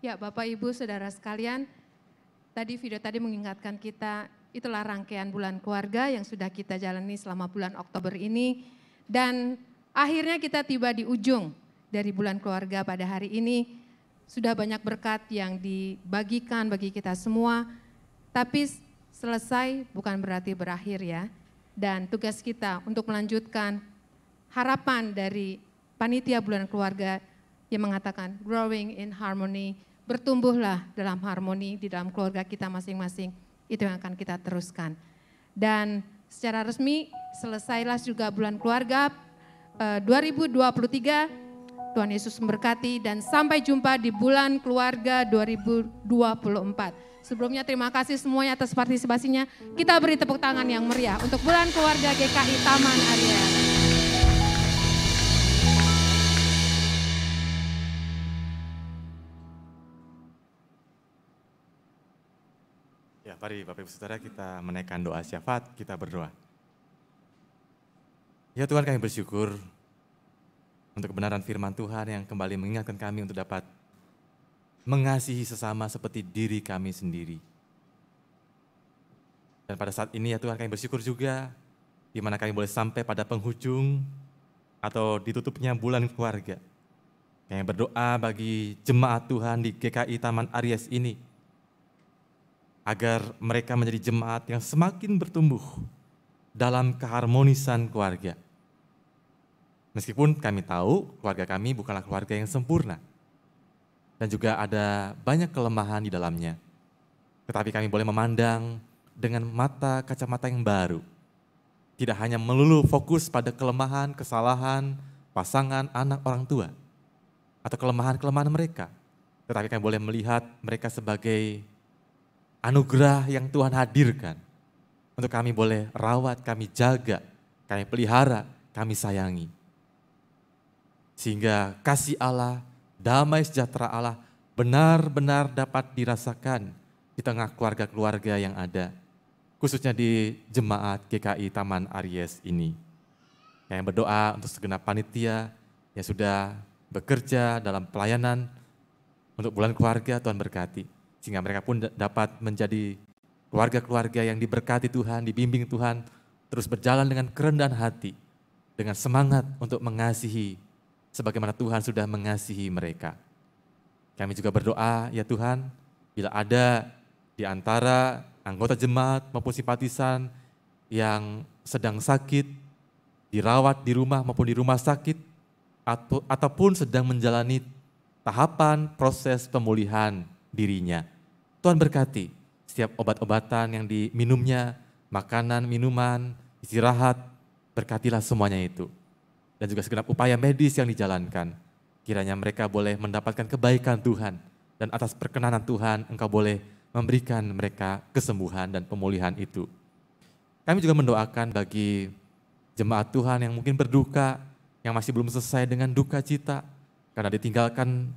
Ya, Bapak Ibu Saudara sekalian, tadi video tadi mengingatkan kita, itulah rangkaian bulan keluarga yang sudah kita jalani selama bulan Oktober ini. Dan akhirnya kita tiba di ujung dari bulan keluarga pada hari ini. Sudah banyak berkat yang dibagikan bagi kita semua, tapi selesai bukan berarti berakhir ya. Dan tugas kita untuk melanjutkan harapan dari panitia bulan keluarga yang mengatakan growing in harmony, bertumbuhlah dalam harmoni di dalam keluarga kita masing-masing, itu yang akan kita teruskan. Dan secara resmi selesailah juga bulan keluarga 2023, Tuhan Yesus memberkati dan sampai jumpa di bulan keluarga 2024. Sebelumnya terima kasih semuanya atas partisipasinya, kita beri tepuk tangan yang meriah untuk bulan keluarga GKI Taman Aries. Ya, mari Bapak Ibu Saudara kita menaikkan doa syafaat, kita berdoa. Ya Tuhan, kami bersyukur untuk kebenaran firman Tuhan yang kembali mengingatkan kami untuk dapat mengasihi sesama seperti diri kami sendiri. Dan pada saat ini ya Tuhan, kami bersyukur juga di mana kami boleh sampai pada penghujung atau ditutupnya bulan keluarga. Kami berdoa bagi jemaat Tuhan di GKI Taman Aries ini, agar mereka menjadi jemaat yang semakin bertumbuh dalam keharmonisan keluarga. Meskipun kami tahu keluarga kami bukanlah keluarga yang sempurna, dan juga ada banyak kelemahan di dalamnya. Tetapi kami boleh memandang dengan mata kacamata yang baru. Tidak hanya melulu fokus pada kelemahan, kesalahan, pasangan, anak, orang tua, atau kelemahan-kelemahan mereka. Tetapi kami boleh melihat mereka sebagai anugerah yang Tuhan hadirkan. Untuk kami boleh rawat, kami jaga, kami pelihara, kami sayangi. Sehingga kasih Allah, damai sejahtera Allah benar-benar dapat dirasakan di tengah keluarga-keluarga yang ada, khususnya di jemaat GKI Taman Aries ini. Yang berdoa untuk segenap panitia yang sudah bekerja dalam pelayanan untuk bulan keluarga, Tuhan berkati. Sehingga mereka pun dapat menjadi keluarga-keluarga yang diberkati Tuhan, dibimbing Tuhan, terus berjalan dengan kerendahan hati, dengan semangat untuk mengasihi sebagaimana Tuhan sudah mengasihi mereka. Kami juga berdoa, ya Tuhan, bila ada di antara anggota jemaat maupun simpatisan yang sedang sakit, dirawat di rumah maupun di rumah sakit, ataupun sedang menjalani tahapan proses pemulihan dirinya, Tuhan berkati setiap obat-obatan yang diminumnya, makanan, minuman, istirahat, berkatilah semuanya itu. Dan juga segenap upaya medis yang dijalankan, kiranya mereka boleh mendapatkan kebaikan Tuhan, dan atas perkenanan Tuhan Engkau boleh memberikan mereka kesembuhan dan pemulihan itu. Kami juga mendoakan bagi jemaat Tuhan yang mungkin berduka, yang masih belum selesai dengan duka cita, karena ditinggalkan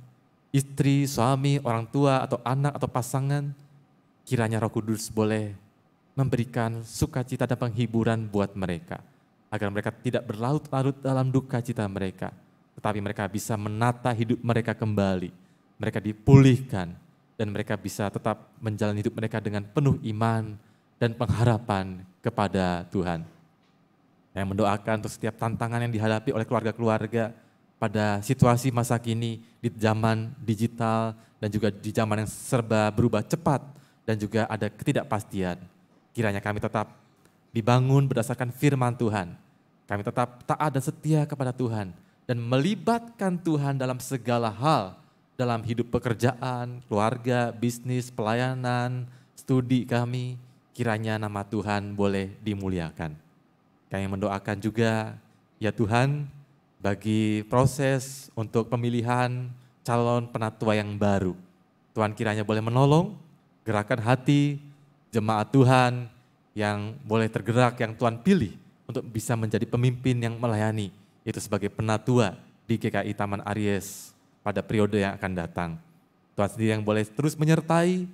istri, suami, orang tua, atau anak, atau pasangan. Kiranya Roh Kudus boleh memberikan sukacita dan penghiburan buat mereka, agar mereka tidak berlarut-larut dalam duka cita mereka, tetapi mereka bisa menata hidup mereka kembali, mereka dipulihkan, dan mereka bisa tetap menjalani hidup mereka dengan penuh iman dan pengharapan kepada Tuhan. Yang mendoakan untuk setiap tantangan yang dihadapi oleh keluarga-keluarga pada situasi masa kini di zaman digital dan juga di zaman yang serba berubah cepat dan juga ada ketidakpastian. Kiranya kami tetap dibangun berdasarkan firman Tuhan. Kami tetap taat dan setia kepada Tuhan dan melibatkan Tuhan dalam segala hal, dalam hidup pekerjaan, keluarga, bisnis, pelayanan, studi kami. Kiranya nama Tuhan boleh dimuliakan. Kami mendoakan juga, ya Tuhan, bagi proses untuk pemilihan calon penatua yang baru. Tuhan kiranya boleh menolong, gerakan hati jemaat Tuhan yang boleh tergerak, yang Tuhan pilih untuk bisa menjadi pemimpin yang melayani, yaitu sebagai penatua di GKI Taman Aries pada periode yang akan datang. Tuhan sendiri yang boleh terus menyertai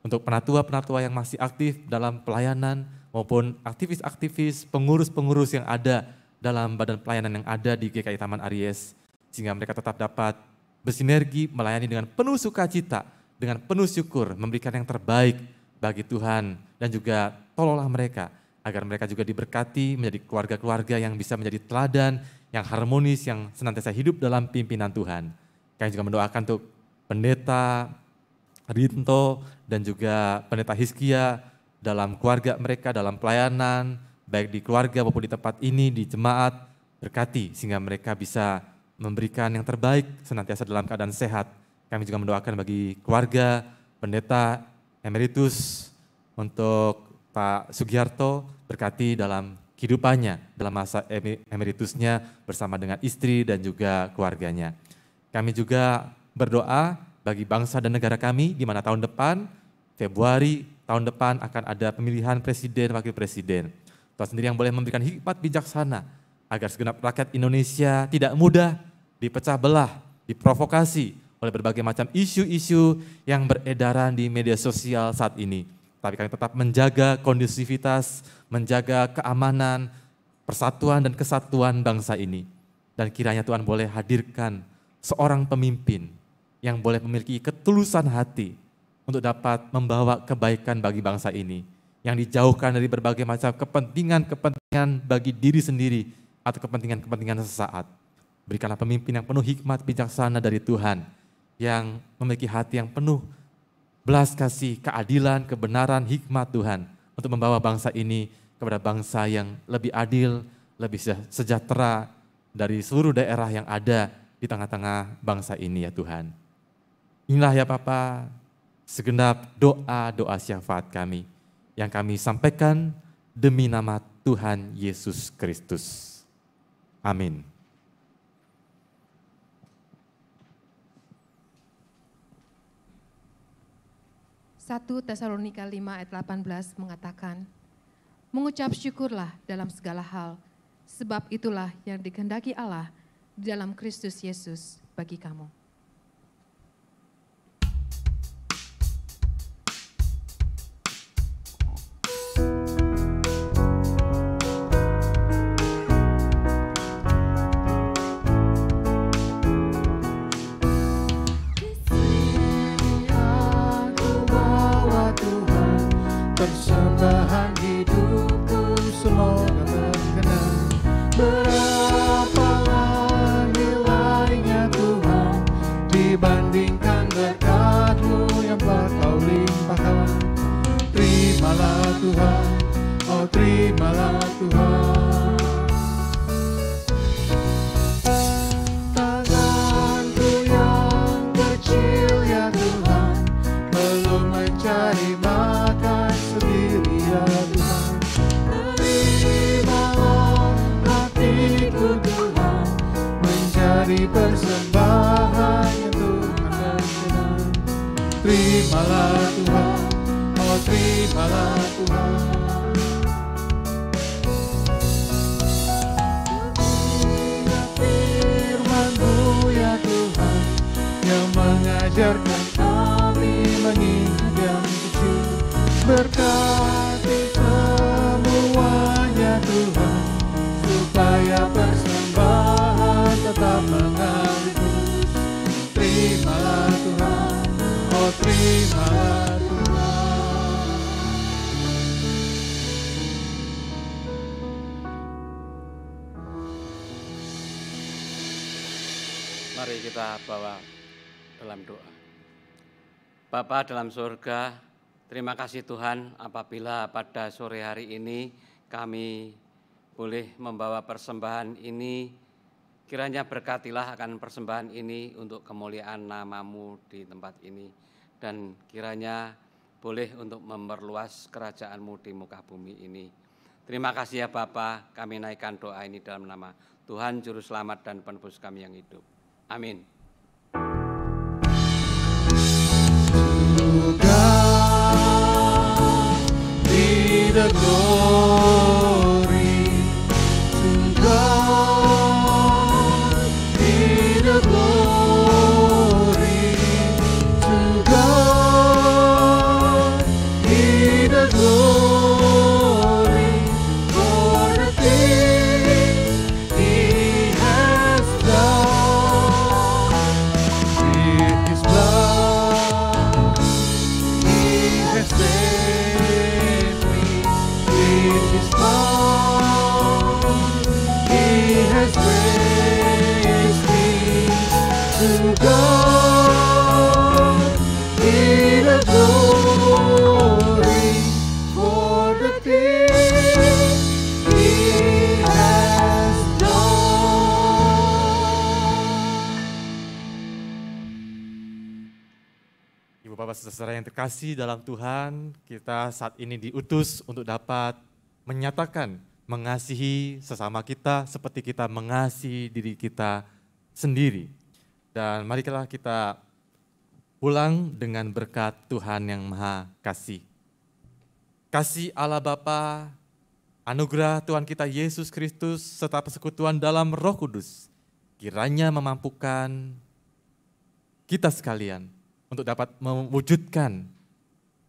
untuk penatua-penatua yang masih aktif dalam pelayanan maupun aktivis-aktivis, pengurus-pengurus yang ada dalam badan pelayanan yang ada di GKI Taman Aries, sehingga mereka tetap dapat bersinergi melayani dengan penuh sukacita, dengan penuh syukur, memberikan yang terbaik bagi Tuhan, dan juga tolonglah mereka agar mereka juga diberkati menjadi keluarga-keluarga yang bisa menjadi teladan, yang harmonis, yang senantiasa hidup dalam pimpinan Tuhan. Kami juga mendoakan untuk pendeta Rinto dan juga pendeta Hizkia dalam keluarga mereka, dalam pelayanan, baik di keluarga maupun di tempat ini, di jemaat, berkati sehingga mereka bisa memberikan yang terbaik senantiasa dalam keadaan sehat. Kami juga mendoakan bagi keluarga, pendeta emeritus untuk Pak Sugiarto, berkati dalam kehidupannya, dalam masa emeritusnya bersama dengan istri dan juga keluarganya. Kami juga berdoa bagi bangsa dan negara kami, di mana tahun depan, Februari tahun depan akan ada pemilihan presiden, wakil presiden. Tuhan sendiri yang boleh memberikan hikmat bijaksana, agar segenap rakyat Indonesia tidak mudah dipecah belah, diprovokasi oleh berbagai macam isu-isu yang beredaran di media sosial saat ini. Tapi kami tetap menjaga kondusivitas, menjaga keamanan, persatuan dan kesatuan bangsa ini. Dan kiranya Tuhan boleh hadirkan seorang pemimpin yang boleh memiliki ketulusan hati untuk dapat membawa kebaikan bagi bangsa ini, yang dijauhkan dari berbagai macam kepentingan-kepentingan bagi diri sendiri atau kepentingan-kepentingan sesaat. Berikanlah pemimpin yang penuh hikmat bijaksana dari Tuhan, yang memiliki hati yang penuh belas kasih, keadilan, kebenaran, hikmat Tuhan untuk membawa bangsa ini kepada bangsa yang lebih adil, lebih sejahtera dari seluruh daerah yang ada di tengah-tengah bangsa ini ya Tuhan. Inilah ya Bapa, segenap doa-doa syafaat kami yang kami sampaikan demi nama Tuhan Yesus Kristus. Amin. Satu Tesalonika 5 ayat 18 mengatakan, mengucap syukurlah dalam segala hal, sebab itulah yang dikehendaki Allah di dalam Kristus Yesus bagi kamu. Persembahan hidupku semoga berkenan. Berapalah nilainya Tuhan dibandingkan berkat-Mu yang telah Kau limpahkan. Terimalah Tuhan, oh terimalah Tuhan. Tanganku yang kecil ya Tuhan, belum mencari makan sendiri ya Tuhan. Terimalah hatiku Tuhan, menjadi persembahan yang Tuhan berkenan. Terimalah Tuhan, terimalah Tuhan. Firman-Mu ya Tuhan, yang mengajarkan kami mengingat jujur. Berkati semuanya Tuhan, supaya persembahan tetap mengalir terus. Terimalah Tuhan, oh terimalah Tuhan. Mari kita bawa dalam doa. Bapa dalam surga, terima kasih Tuhan apabila pada sore hari ini kami boleh membawa persembahan ini. Kiranya berkatilah akan persembahan ini untuk kemuliaan nama-Mu di tempat ini. Dan kiranya boleh untuk memperluas kerajaan-Mu di muka bumi ini. Terima kasih ya Bapa, kami naikkan doa ini dalam nama Tuhan Juru Selamat dan Penebus kami yang hidup. Amin. Be the glory to God. Be the glory to God. Be the glory for the things He has done. With His blood He has saved me. With His blood He has raised me. To God be the glory for the things He has done. Ibu Bapak Saudara yang terkasih dalam Tuhan, kita saat ini diutus untuk dapat menyatakan mengasihi sesama kita seperti kita mengasihi diri kita sendiri. Dan marilah kita pulang dengan berkat Tuhan yang Maha Kasih. Kasih Allah Bapa, anugerah Tuhan kita Yesus Kristus, serta persekutuan dalam Roh Kudus, kiranya memampukan kita sekalian untuk dapat mewujudkan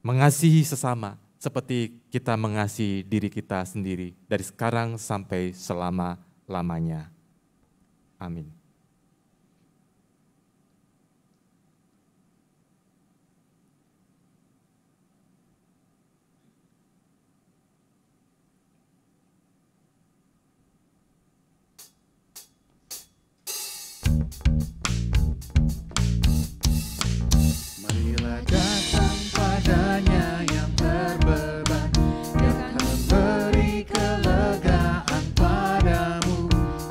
mengasihi sesama seperti kita mengasihi diri kita sendiri dari sekarang sampai selama-lamanya. Amin. Marilah datang padanya yang berbeban, yang akan beri kelegaan padamu.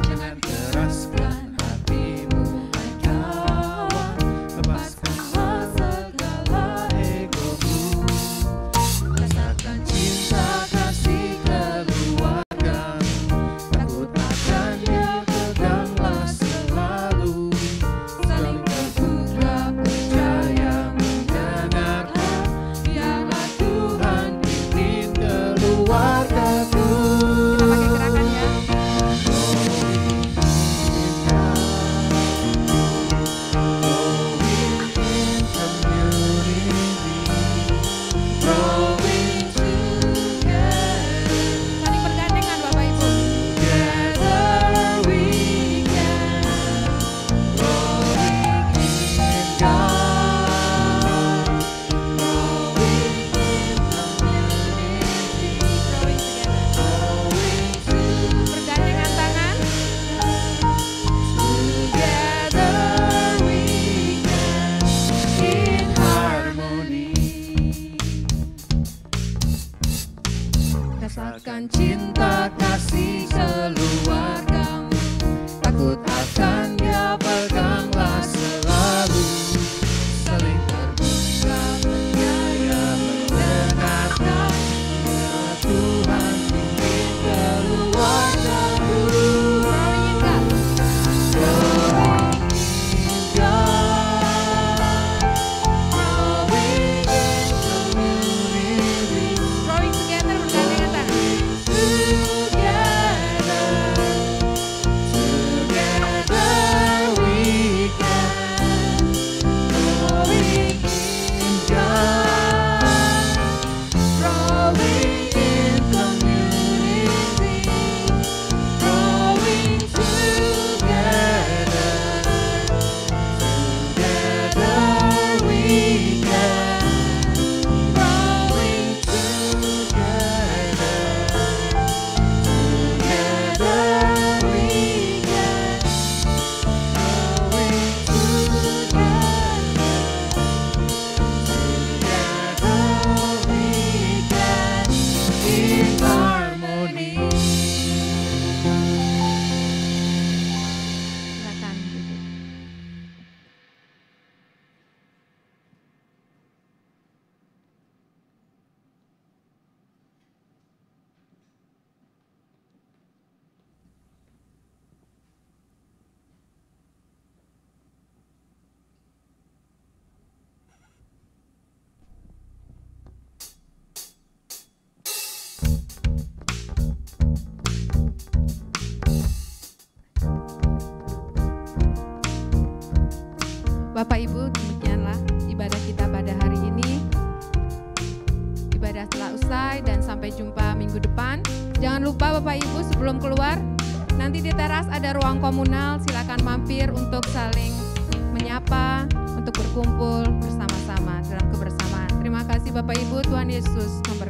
Jangan keraskan hatimu, hai kawan, lepaskanlah segala egomu. Rasakan cinta kasih keluargamu, takut akan Dia, peganglah selalu. Bapak Ibu, demikianlah ibadah kita pada hari ini. Ibadah telah usai dan sampai jumpa minggu depan. Jangan lupa Bapak Ibu sebelum keluar, nanti di teras ada ruang komunal, silakan mampir untuk saling menyapa, untuk berkumpul bersama-sama dalam kebersamaan. Terima kasih Bapak Ibu, Tuhan Yesus memberkati.